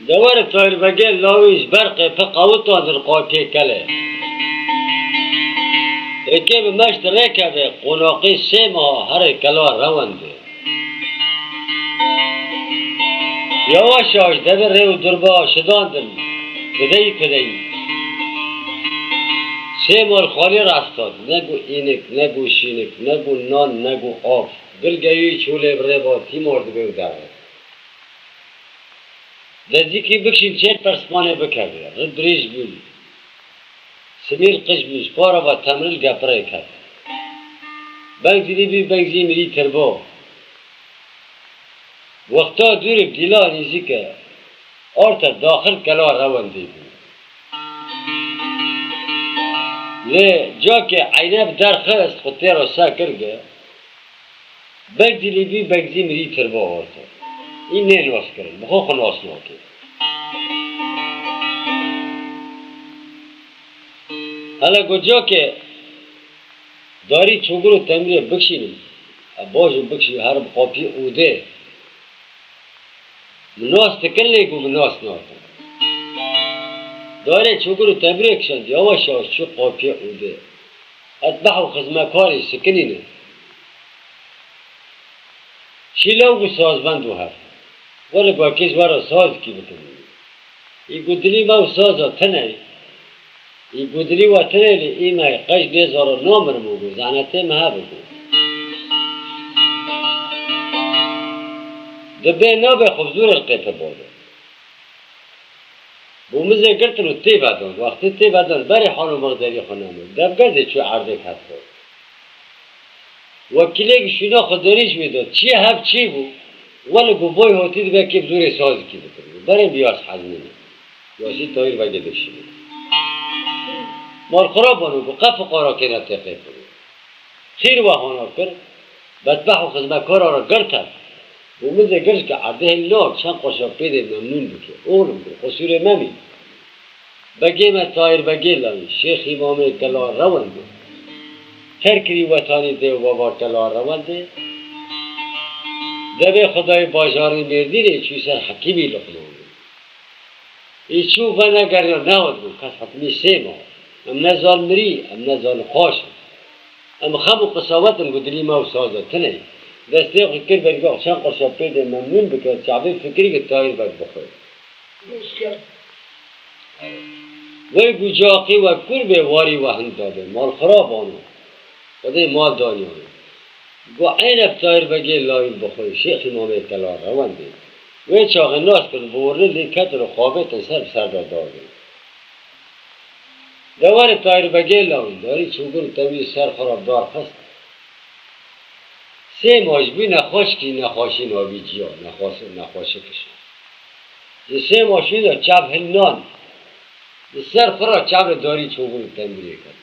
دوار طایر بگه لاویش برق فقاوتان در قاپی کله اکی به مشت رکبه قناقی 3 ماه هر کلا رونده یواش یواش دبر ریو دربا شداندن کدی 3 مال خالی راستاد نگو اینک نگو شینک نگو نان نگو آب گلگوی چوله بره با تی مرد بیو داره نزدیکی بکشین 4 پرسمانه بکرده رد ریش بیل سمیر قش بیش پارا با تمرل گپره کرد بنگزی بی بنگزی میری تربا وقتا دور دیلا نیزی که آرتا داخل کلا رونده بود لی جا که عینب در خست خود تیرا سا کرده بنگزی بی بنگزی میری تربا آرتا این نه نواس کرد بخو خلاص ناکد حالا گجا که داری چوگرو تمریه بکشینیم باشو بکشی هر قاپی اوده مناس تکن لیگو مناس ناکن داری چوگرو تمریه کشند یواش یواش چو قاپی اوده اتبحو خزمکاری سکنینه شیلو سازبندو هست ولی با کس وارا ساز کی بکنی ای گودلی ما سازا تنه ای گودلی و تنه لی ای ما قش 2009 مرموگو زعنته مها بگو دبه نابه خوب زور القیت بوده بومزه گرتنو تی بدن وقتی تی بدن بری حالو مقدری خونمو دب گرده چو عرضه کت بود وکیلی شینا خود داریش میداد چی هف چی بود ولی گو بای هاتی دو که بزور سازی کی بکنی بریم بیاس حزمینه یاسی تایر بگه دکشیده مال خراب بانو گو قف قارا که نتقه کنی خیر و هانا کر بدبح و خزمکار را گرتن و مزه گرش که عرده لاک چند قشا پیده ممنون بکه اونم گو قصور ممی بگه من تایر بگه لامی شیخ امام کلا رونده ترکری وطانی ده و بابا کلا رونده دبه خدای باجاری مردینه چوی سر حکیمی لقنون ای چو و نگریا نهاد بود کس حتمی 3 ماه ام نزال مری ام نزال خواشم ام خم و قصاوتم گدلی ما و سازا تنه دسته خود کر برگاه چند قرشا پیده ممنون بکرد چعبه فکری که تایر باید بخواه وی گوجاقی و کور به واری وحن داده مال خراب آنو خدای مال دانی آنو گو عین افتایر بگی لاین بخوی شیخ امام کلا رونده وی چاق ناس کن بورده لیکت رو خوابت سر داده دوار تایر بگی لاین داری چوگر تاوی سر خراب دار خست 3 ماش بی نخوش کی نخواشی نابی جیا نخواشی کشن یہ 3 ماشی دا چاب هنان سر خراب چاب داری چوگر تمریه کرد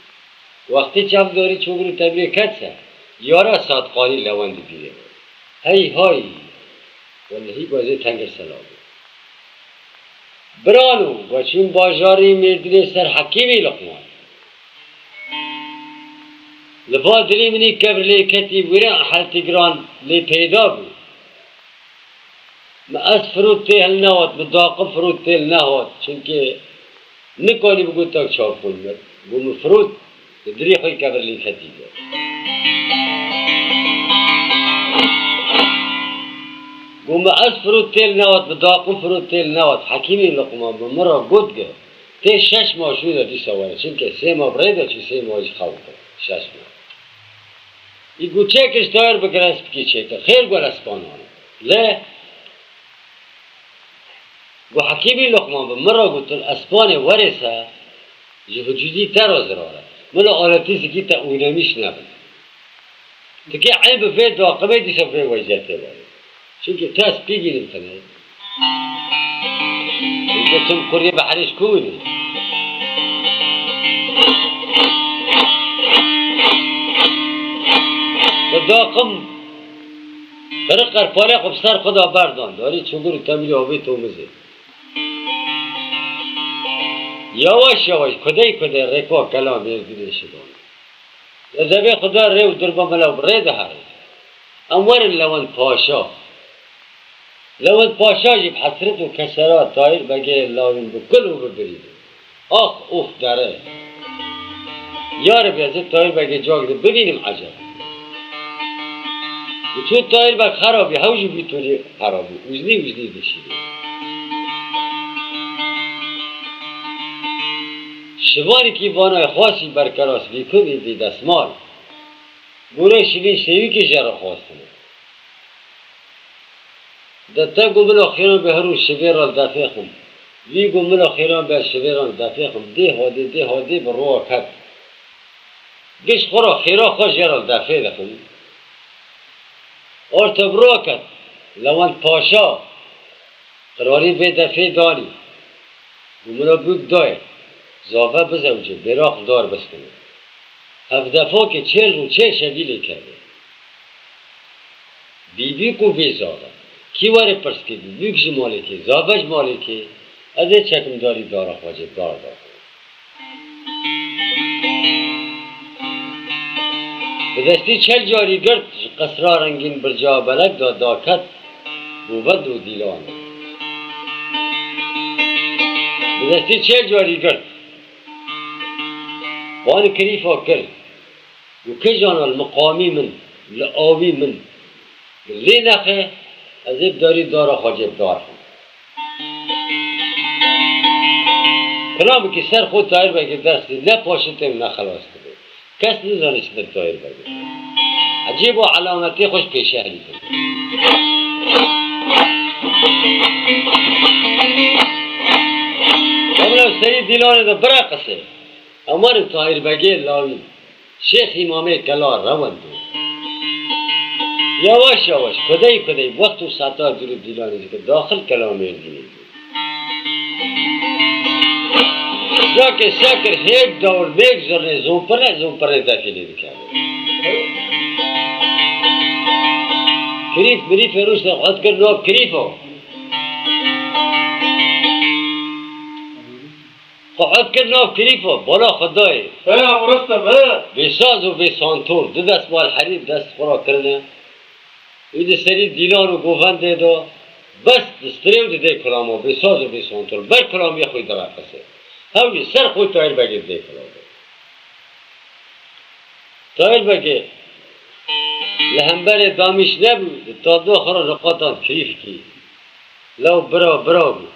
وقتی چاب داری چوگر تمریه کرد سر یارا صادقانی لوند بیره هی های والله بازه تنگر سلام برانو و چون باجاری مردینه سر حکیمی لقمان لبا دلی منی کبر لی کتی ورن حالتی گران لی پیدا بود ما از فرود تیل نهاد مداقم فرود تیل نهاد چونکه نکانی بگو تاک چاپ کن مرد گو فرود دری خوی کبر لی کتی بود گوم از فرود تیل نواد بداقم فرود تیل نواد حکیمی لقمان بمرا گود گه تی 6 ماه شده دی سواره چون که 3 ماه برده چی 3 ماهش خواه کرد 6 ماه ای گو چکش دایر بگرست بکی چکر خیر گو اسپانانه لی گو حکیمی لقمان بمرا گود تل اسپان ورسه جهجودی تراز راره ملا آلتی سکی تا اونمیش نبند تکی عیب فید داقمه دیسا فید وجهته باره çünkü ters bir girin sana. Tüm Kore bahariş kuvni. Daqım Tarıkar pala kopsar khuda bardan. Dari çugur tamili abi tomuzi. Yavaş yavaş kudey rekva kalam yezdine şidan. Zabe khuda rev durba mala bre dahar. Amvar lawan paşa لو الپاشا جی بحسرت و کسرات طایر بگه لاوین بکل و ببرید آخ اوف داره یار بیازه طایر بگه جاگده ببینیم عجب و تو طایر بگ خرابی هوجی بیتونی خرابی وزنی دشیدی شوانی که بانای خاصی برکراس بیکوی بی دستمال گوره شیلین شیوی که جرا خواستنه دتا گو خیران به هرو شویران دفعه خم وی گو خیران به شویران دفعه خم ده هاده به روح کد گش خورا خیرا خوش جران دفعه دخم ارتب روح کد لوان پاشا قراری به دفعه دانی گو بود دای زاوه بزوجه براق دار بستنه هفدفا که 40 رو 40 شبیله کرده بیبی کو بی زاوه کی واره پرس که بیبی کشی مالکی زاوهش مالکی از این چکم داری دارا خواجه دار به دستی 40 جاری گرد قصرا رنگین برجا بلک داکت بود و دیلانه به دستی 40 جاری گرد وان كريفة كر وكجانا المقامي من لآوي من لي نخي ازيب داري دارا خاجب دار كلام كي سر خود تاير بگه درستی لا پاشته نه خلاص كده کس نزانش در تاير بگه عجيب و علامتي خوش پیشه هلی قبل سری دیلانه ده برا قصه امر طاهر بگه لاوی شیخ امام کلا روند یواش یواش کدی وقت و ساعتا دور دیلانی که داخل کلام دینی جا که سکر هیچ دور بگذرنه زومپره داخلی بکنه کریف روز خود کرد ناب کریفو قعد کرد ناب کریفو بالا خدای مرستم بساز و بسانتور دو دست مال حرید دست خورا کرده ایده سری دیلان و گوفن دیده بس دستریو دیده کلامو بساز و بسانتور بر کلامی خوی در قصه هاوی سر خوی تایر بگه دیده کلامو تایر بگه لهمبر دامیش نبود تا دو خورا نقاطان کریف کی لو برا بود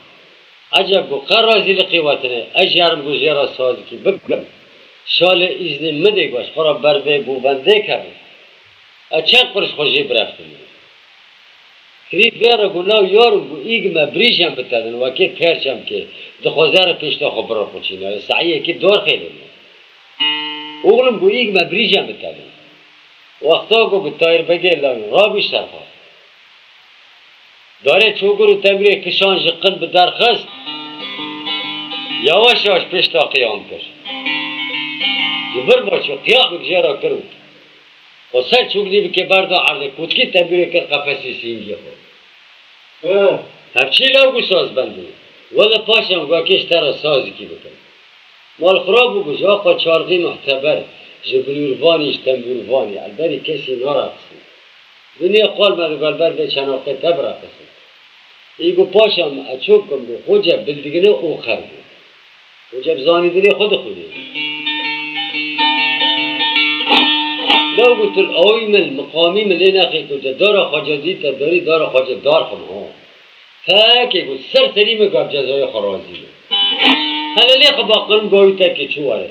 عجب گو قرازی لقیواتنه اجرم گو زیرا سازی کی بگم شال ایزنی مده گوش خورا بربه بوبنده کرد اچه قرش خوشی برفتن کریف بیاره گو لاو یارو گو ایگ مبریشم بتدن وکی پرچم که دخوزر پیشتا خو برا خوچینه سعیه که دور خیلی اوغلم گو ایگ مبریشم بتدن وقتا گو تایر بگه لاو را بیشتر خواست داره چوگرو تمریه کشان جقن به درخست یواش پیشتا قیام کرد جبر باشو قیام بگجارا کرد و سر چوگلی بکه بردا عرضه کودکی تمریه کرد قفصی سینگی خود هفچی لاغو ساز بنده ولی پاشم گوه کش ترا سازی کی بکن مال خراب بگوش آقا چارقی محتبر جبریوروانیش تنبیروانی البری کسی نارقصی دنیا قال مدو قلبر به چناقه تبرا قصی ایگو پاشم اچوب کن گو خوجب بلدگنه او خرده خوجب زانیدنی خودی لو قلت الأوي من المقامي من لين أخي كنت دار خجازي تداري دار خجاز دار خم ها فاكي قلت سر سليمة قاب جزايا خرازي هلا ليه خباقلم قوي تاكي شو هاي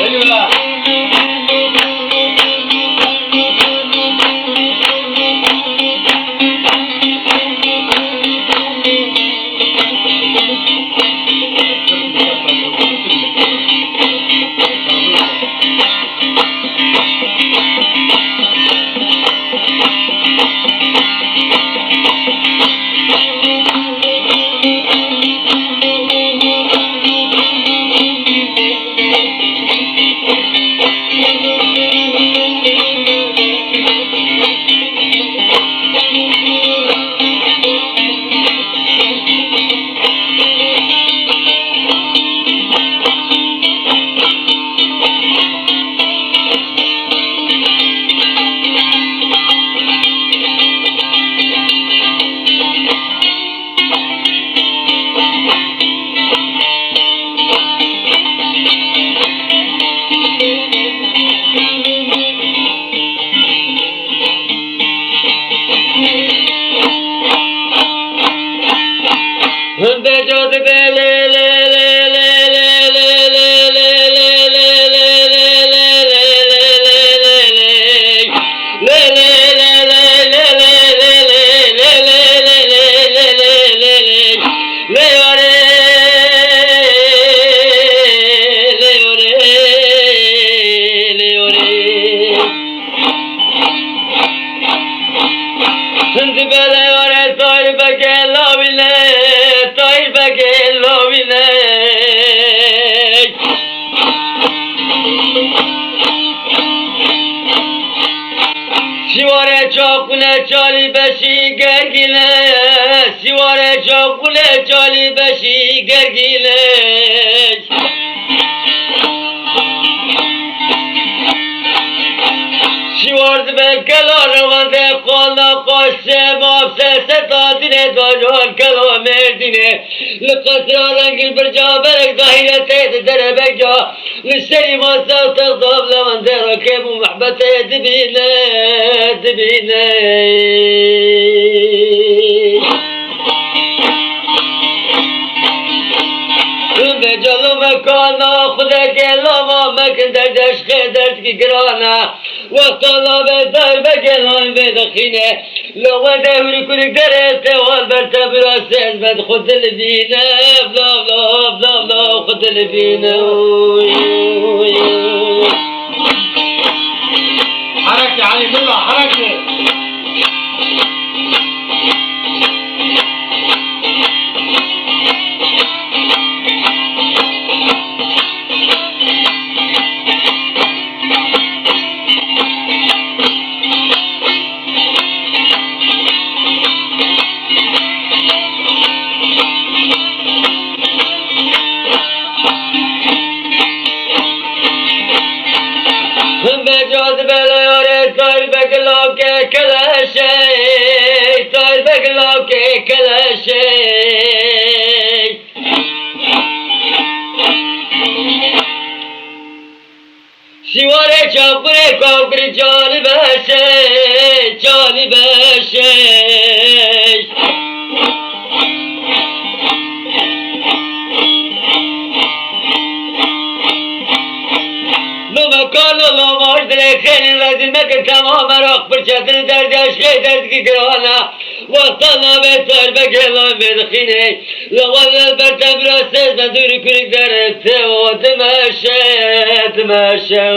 ايوه هم به جاذبه لی لی لی لی لی لی لی لی لی لی لی شواره چاقونه چالی بشی گرگیله شواره چاقونه چالی بشی گرگیله شوارد به کلا روانده خانا قاسه مافسه ستادینه داجوان کلا مردینه لقصر رنگل برجا برک داهیره تید دره بجا لسری ماسا تغضب لوانده راکب و محبته دبینه دبینه به جلو مکانا خدا گلاما مکن دردش خیدرد کی گرانا وقتا لابه در بگلان به دخینه لغه دهوری کنک در استوال برتا براسه از بد خود لبینه بلا بلا بلا بلا خود لبینه حركة علي بالله حركة. شواره چاپره کاکری چالی بشه چالی بشه مکان و ماش دل خیلی رزین مکن تمام راق پر چتر دردش خیلی درد کی گرانا وقتا نامه تار بگلان بدخینه لغل برتا براسه ندوری کنک درسته و دمشه دمشه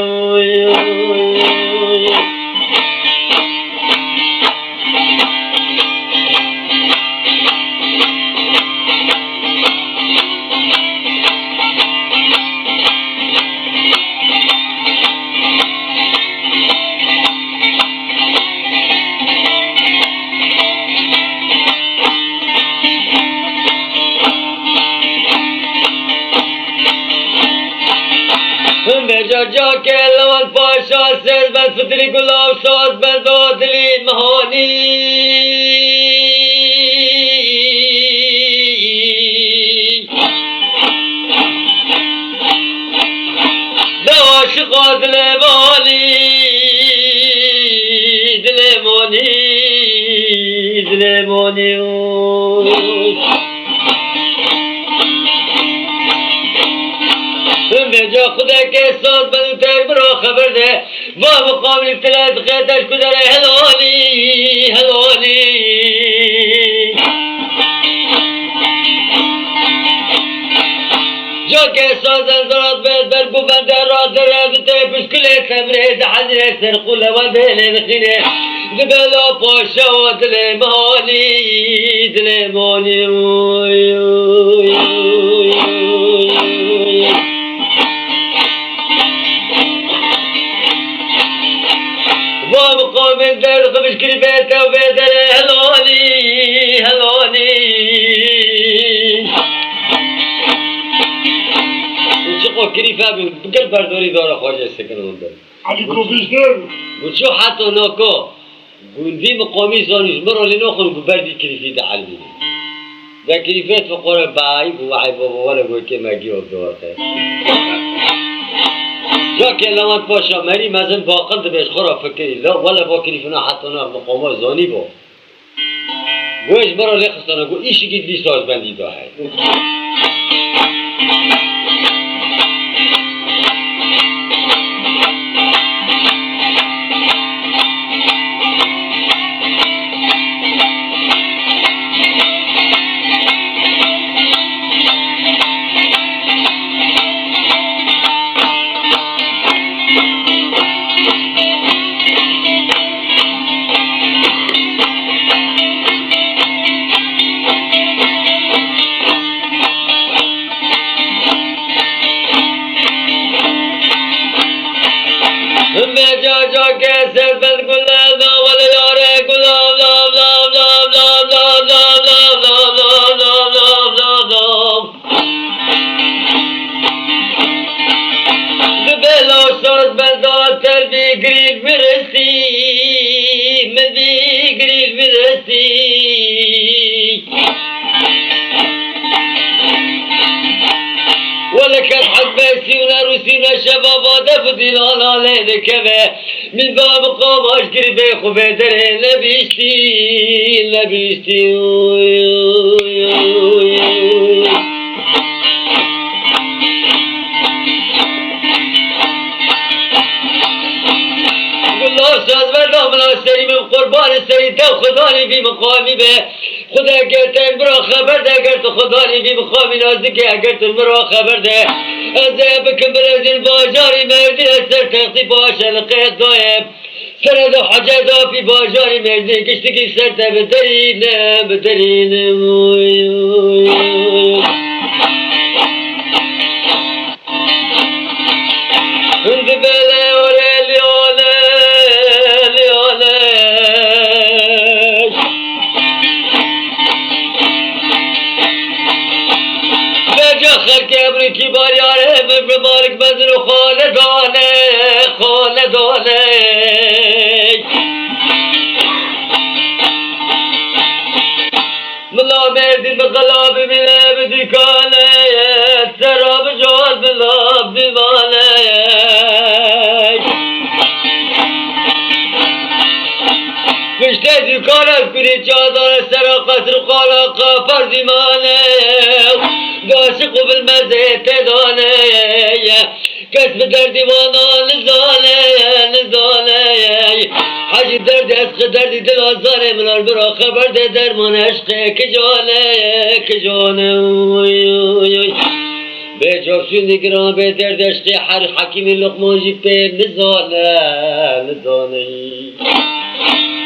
جا که لوان پاشا سز بند فتری گلاب ساز بند و دلی مهانی به عاشقا دلمانی دلمانی دلمانی به جا خدا که ساز بلوتر برا خبر ده با مقابل اطلاعات خیدش کدره هلوانی هلوانی جا که ساز انزرات بید برگو بنده را دره بته پشکله خبره ده حضره سرخوله و دهله نخینه دبلا پاشا و دل مانی دل مانی مقابل در خبش کری بیتا و بیدر هلوانی هلوانی چه کری فهمی بگل برداری داره خواهش سکنون داره علي كوبيشتر. بچو حتی ناکا گوندی مقامی زانیش مرا لناخون بردی کریفی ده علمی ده کریفیت فقاره بایی بوعی بابا والا گوی که مگی اب دوارته جا که لامت پاشا مری مزن باقل ده بیش خورا فکری لا ولا با کریفنا حتی نا مقاما زانی با گوش برا لخستانه گو ایشی که دی ساز بندی دا ہے ولكن حبسينا روسينا شباب دفدي لا لا لكذا من باب قامش قربي خبدر لبيستي استاذ مردم سری من قربان سری تو خدانی بی مقامی به خدا اگر تن برا خبر ده اگر تو خدانی بی مقامی نازدیک اگر تو برا خبر ده از بکن برزیل باجاری مردی سر تختی باش القید دایم سرد حجزا پی باجاری مردی کشتگی سر تا بدرینم هند بله کی باریاره مبارک بزر خالدانه ملا مردین بغلاب منه بدکانه سراب جال بلاب دیوانه پشته دکان از کنی چادر سرا قصر خالاقا پردیمانه داشق و بالمزه تدانه کسب در دیوانا نزانه حاجی درد عشق دردی دل آزاره منار برا خبر ده درمان عشق کجانه به جافشون دیگران به درد عشق هر حکیم لقمانجی به نزانه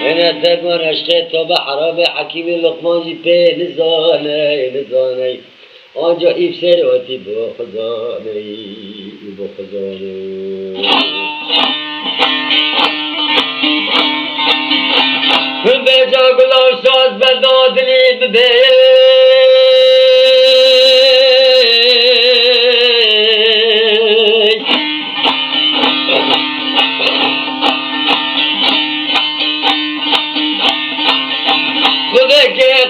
من درمان عشق تا به حرام حکیم لقمانجی به نزانه آنجا ایف سراتی با خزانه من به جا گلاب ساز بندادلی ببه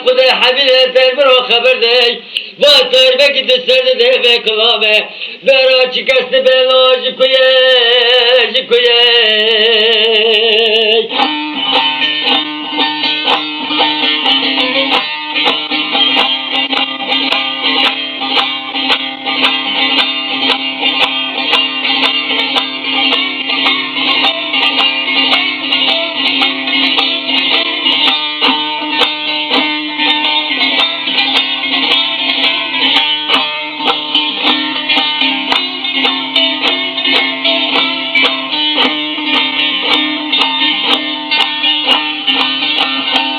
خدا حبیل تر برو خبر دی واسر بکی تو سرد ده به کلامه برا چی کست بلا جکویه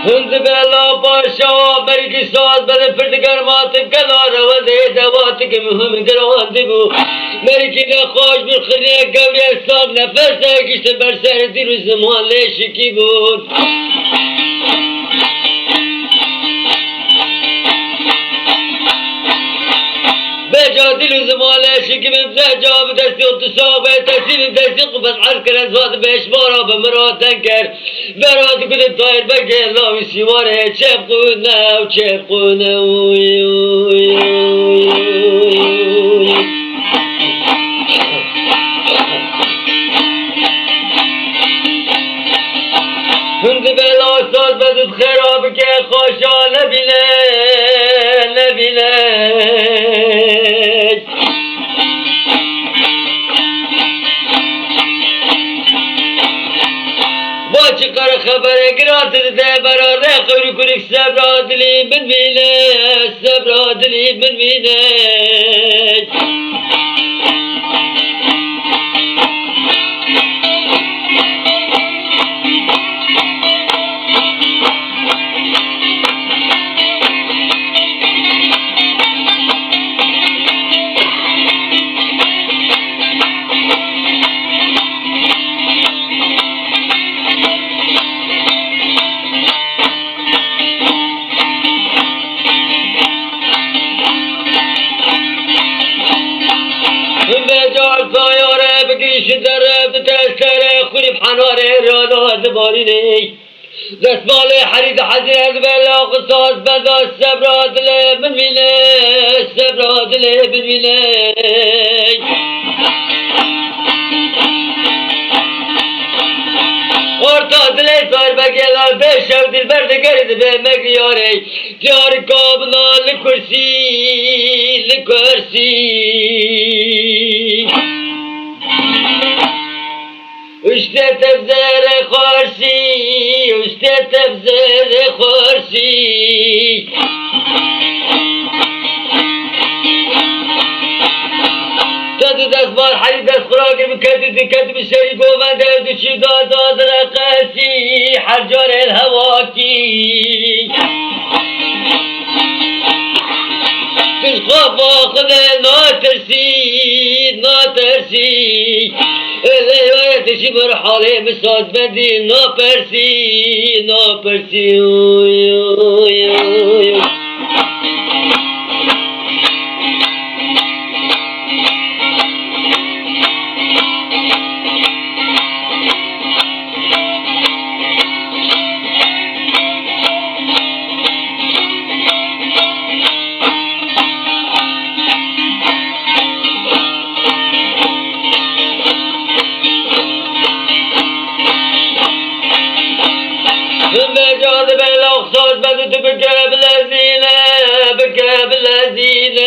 هند بلا باشا برگی ساز بده پردگر ماتب کنار و ده دواتی که مهم گرانده بو مرکی نخواش برخنی گوری اصاب نفس کشت بر سر دیر و زمان لیشکی بود بجا دل و زمان لیشکی بمزه جا بدستی اتصاق به تسیب بدستی قبض عسکر از واد بشبارا بمراتن کر برات کدم تایر بگه لاوی سیواره چپقونه هند بلا ساز بدد خراب که خوشا خبر گرات ده برا رخوری کنک سبرا دلی من بینه سبرا دلی من بینه شدره بتشتره خونی بحناره رانا دبارینی دستمال حرید حزیر بلا قصاص بدا سبرا دل من بینه سبرا دل من بینه orta dile sar begeler beşev dilber de geridi be megriyare diyar kabına li kursi işte tebzere kursi işte tebzere kursi تدو دست بار حری دست خوراکی بکدی دکت بشری گوون دردو چی داد رقصی هر جار الهواکی توش خواب آخده ناترسی الیویتشی بر حاله بساز بندی ناپرسی بك بالذين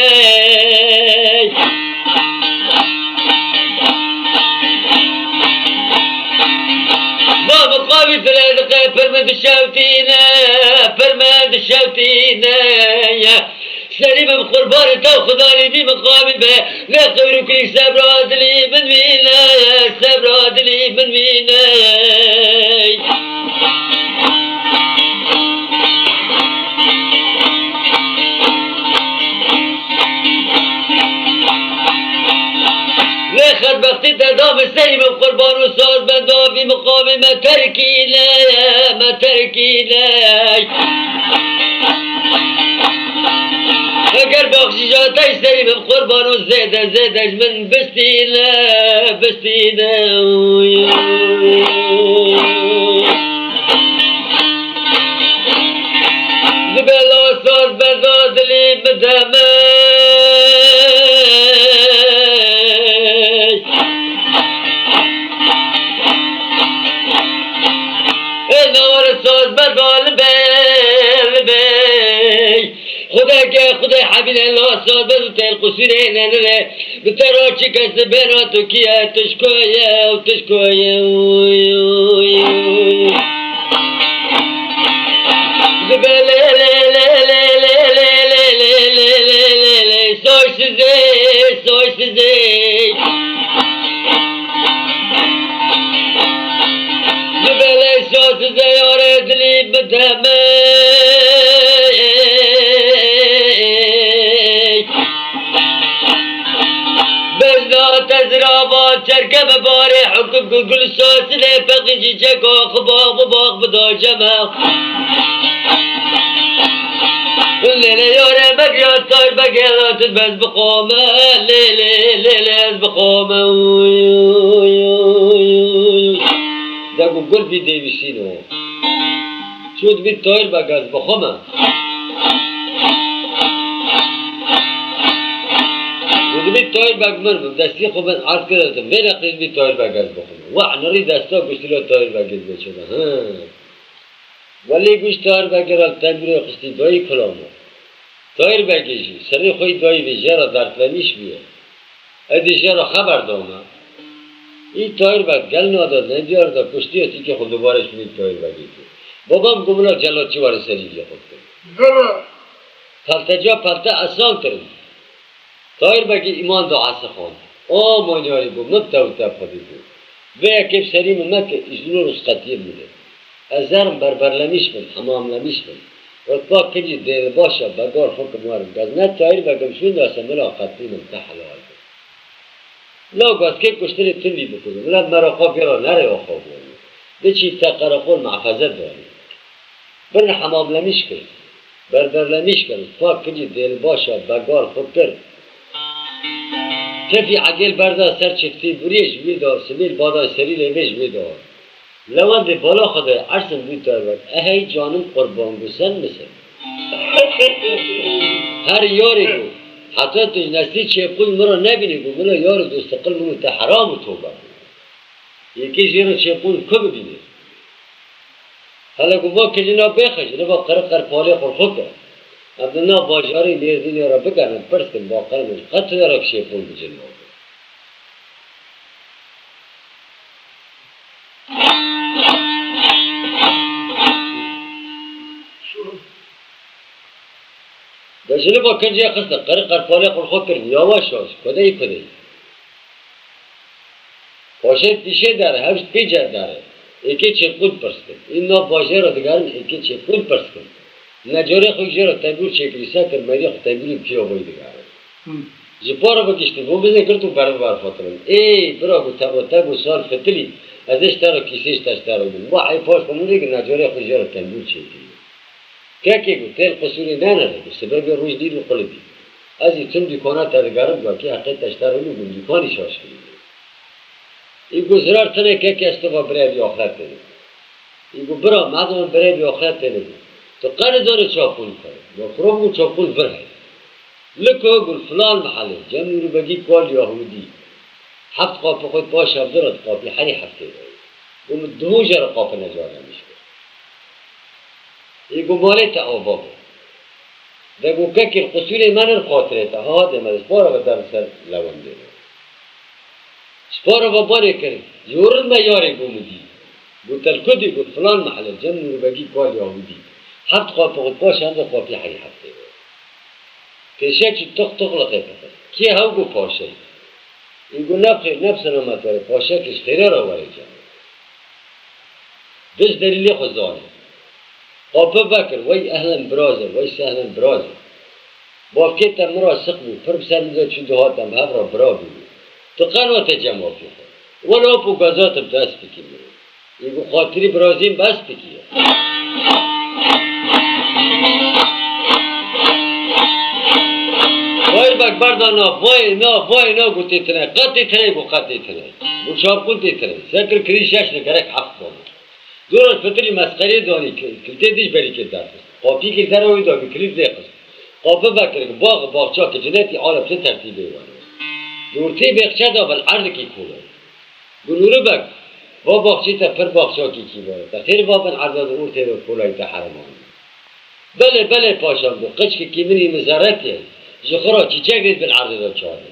باب قابل ثلاثة فرمد الشوتين سليم بقربان تو خداني دي مقابل به لا خيرك سبراد لي من مينا سبراد لي من مينا خد بختي تدام السليم بقربان وصاد بندو في مقام ما تركينا اگر بخشی جاتای سليم بقربان وزيد من بستينا زبلا صاد بندو دلي بدمه خدا حبيب الله صاد بزوتي القصيرين انا بتراچي كاس بيناتو كيا تشكويا چرکم باره حکم گل ساسله پقیجی چکا خباق بدا جمع لیلی یاره بگیاد تایر بگیادات بز بخوامه لیلی از بخوامه دگو گل بی دیویسینو شد بی تایر بگز بخوامه بی تایر بگ مرمم دستی خوب من عرض کردم وین اقلیل بی تایر بگ از بخونم وعنری دستا گشتیلا تایر بگید بچه ولی گوش تایر بگیرال تنبیره خستی دایی کلامو تایر بگیجی سری خوی دایی ویجه را درفلنیش بیه ادیجه را خبر دامه این تایر بگ گل ناداد نمیار دا کشتی هستی که خود دوبارش کنید تایر بگی که بابام گملا جلات چی وارد سری بیا خود کنید زرا پلته جا پلته اصال ترین تایر بگی ایمان دا عصا خواند مانیاری بود نبتا و تب خودی بود و یکیب سریم مکه ازنو رسقتیه بوده از زرم بربرلمیش من حماملمیش من رتبا کجی دیر باشه بگار حکم وارم گاز نه تایر بگم شون داسه ملاقاتی من تحلال لا گاز که کشتری تنبی بکنیم ولی مراقا بیرا نره آخوا بونیم به چی تقرقون محفظت داریم برن حماملمیش کرد بربرلمیش کرد پاک کجی دیر باشه بگار خودتر تفی عقل بردا سر چفتی بریش ویدا سمیل بادا سری لیش ویدا لوند بالا خدا عرصم بود دارد اهی جانم قربان گسن مثل هر یاری گو حتی تو نسلی چه قول مرا نبینی گو ملا یار دوستقل منو تا حرام تو با یکی زیرا چه قول که ببینی حالا گو با کجنا بخش نبا قرق پالی خور کرد عبدالله باجاری لیزینی را بگرن پرسکن با قلمش قطع دارک چه قول بجنو داشته با کنجی خسته قرق پالی خور کرد یواش شاش کدایی پاشه پیشه داره هفت پیجه داره ایکی چه قول پرسکن این نا باجه را دگرن ایکی چه قول پرسکن نجاره خوی جرا تنبور چکری سکر مری خو تنبوری پیو بای دگاره جپارا بکشتی بو بزن کرتو برد بار فاطرم برا گو تبو سال فتلی ازش تارا کیسیش تشتارا بون با ای پاش کنونی که نجاره خوی جرا تنبور چکری که گو تل قصوری نانره گو سبب روش دیر و قلبی از این تن دکانه تدگارم گو که حقیقت تشتارا بون دکانی شاش کنی این گو زرار تنه که استفا برای بی آخرت تنه این گو برا مردم برای بی آخرت تنه تو قرار داره چاپون کنه با خروم گو چاپون بره لکه گل فلان محله جمعی رو بگی کال یهودی هفت قاپ خود باش هفته قاپی هری هفته داره اون دو جر قاپ نجاره میشه این گو ماله تا آبابه ده گو که که قصور من رو خاطره تا ها ده من سپارا و در سر لونده سپارا و باره کرد یورن ما یاره گو مدی گو تلکدی گو فلان محله جمعی رو بگی کال یهودی هفت قاپ خود باش هم قاپی هری هفته داره پیشه چی تغلقه بخیر کی هاو گو پاشه این گو نفس نامت واره پاشه کش خیره را واره جمعه بس دلیلی خوزانه قاپه بکر وی اهلا برازه وی سهلا برازه بافکه تا مرا سق بود پر بسر میزا چون دهاتم هف را برا بید تو قنوات جمعه فیخه ولا پو گازاتم دست بکی میره این گو خاطری برازیم بس بکیه وای بک بردانا وای نا گوتی تنه قطی تنه گو قطی تنه گو چاپون تی تنه سکر کریشش نگرک حق بانه دوران فتری مسخری دانی کلته دیش بری که درست قاپی که در اوی داگی کلیف دیقست قاپه بکره باغچا که جنتی عالم چه ترتیبه وانه دورتی بخچه دا بل عرض کی کوله گو نورو بک با باغچه تا پر باغچا کی باره تا خیر بابن عرض دا اور تیره کولای تا حرمان بله پاشم دو قچ که کیمینی مزارته جخورا چیچک دید بن عرض دا چاره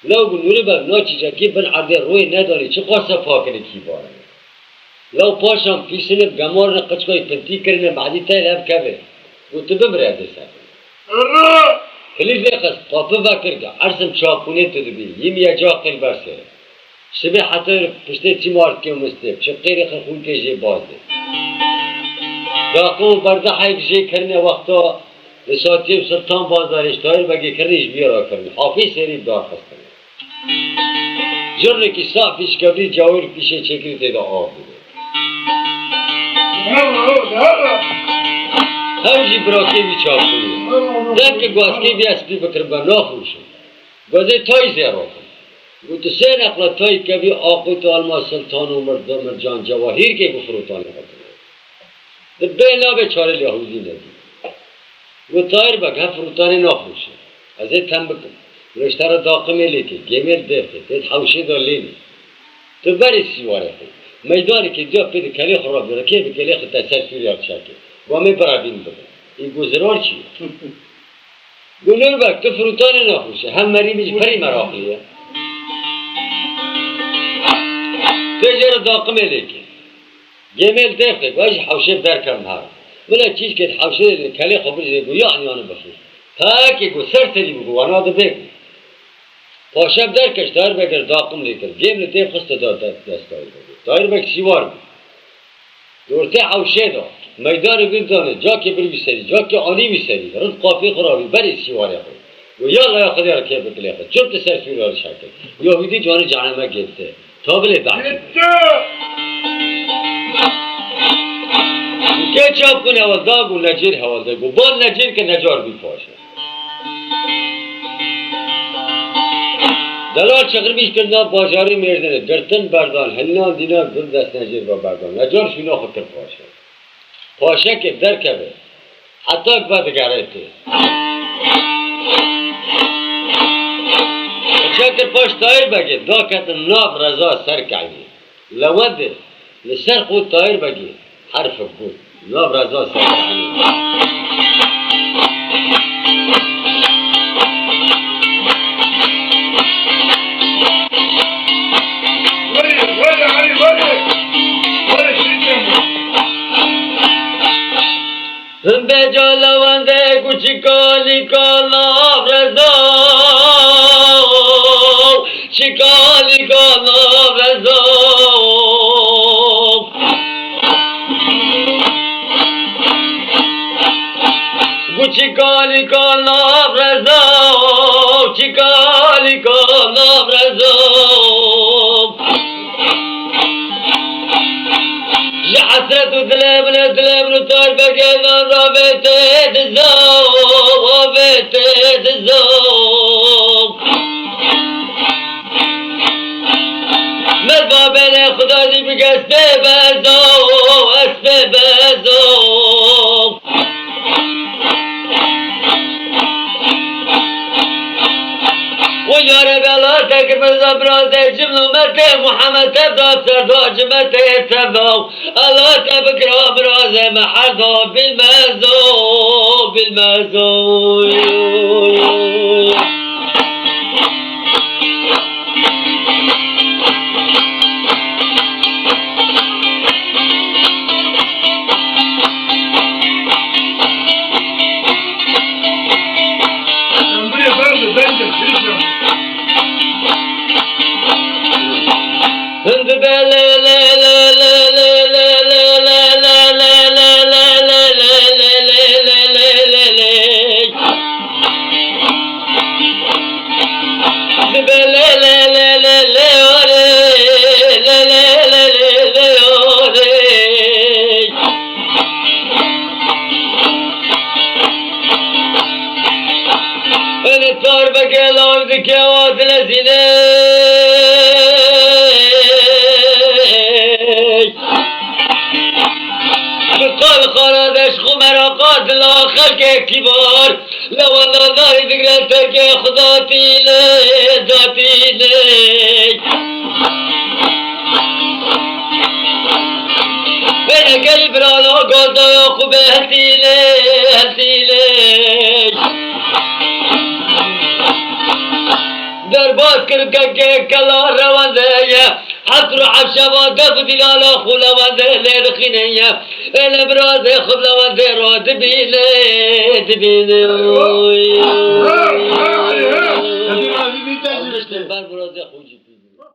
لو گو نورو بک نا چیچکی بن عرض روی نداری چه قاسه پاکنه کی باره لو پاشم پیسنه گمار نه قچکای پنتی کرنه بعدی تایل هم کبه و تو ببره ده سر خلیف لیخست قاپه بکر که عرصم چاپونه تو دبی یم یا جا قل برسه شبه حتی پشته چی مارد که مستب چه غیر خون که جه بازده داقون برده حیب جه کرنه وقتا لساتیم سلطان بازدارش تایر بگه کرنش بیارا کرنه حافی سری دار خستنه جرنه که صافیش کبری جاور پیشه چکری تیدا آب بوده همجی براکی بی چاپوی دن که گوزکی بی اسبی بکر با ناخوشم گوزه تای زیرا کن گوته سه نقلا تای که بی آقوی تو علما سلطان و مرجان جواهیر که گو فروتانی خطنه ده بینا به چاره یهودی ندی گو تایر بگ هم فروتانی ناخوشم از این تن بکن رشته را داقمه لیتی گمیر دیخه تید حوشه دا لینی تو بری سیواره خود میدانی که دو پیدا کلی خراب داره که به کلی خود تاثیر سوری آب شکل گامه برابین بگن این گذرار چیه؟ گلور بک تو فروتانی نخوشه هم مری بیش پری مراقلیه بجر داقم لیکی جمیل تفته گوش حوشه درکم هر ولی چیز که حوشه کلی خبر زی گو یا عنوان بخی تا که گو سر سری بگو وانا دو بگو پاشب درکش دایر بگر داقم لیکر جمیل تف خست داد دست دایر بگو دایر بگ سیوار بگو دورته حوشه دا میدان گردانه جا که بری بسری جا که آنی بسری رد قافی خرابی بری سیواره خود و یا الله خدا را که بکلی خود چوب تسر فیرال شکل یهودی جان جهنم گرفته تا بله دعوی که چاپ کنه حوالدار گو نجیر حوالدار گو بان نجیر که نجار بی پاشه دلال چقر بیش کردن باجاری مردنه گرتن بردان هلنان دینار دل دست نجیر با بردان نجار شینا خود کر پاشه پاشه که در کبه حتی اکبر دگرهته شکر پاش تایر بگه دا کتن ناف رضا سر کعنی لوده لسر خود تایر بگه حرف بود ناف رضا سر کعنی هم به جالوانده کوچی کالی کالا رضا چیکالی کالا رضا کوچی کالی کالا رضا چیکالی کالا رضا حسرت دلم تار بگیدن رابطه دزام مدبا بین خدا دی بگه اسبه بزام و یاره بلارته که بزبراده جملومته محمد تبداب سردا جمته تبداو الله تبکر ابرازه محردا بالمزو تار بگلام دکوات لزینه بقال خارادش خمراقات الآخر که کبار لوالا داری دگرتا که خدا تیله داتیله بین گلی برانا گازا یا خوبه هتیله در باز کرد که کلا روانده حضر و حبشه و دف دلالا خو لوانده لرخینه الابراز خب لوانده را دبینه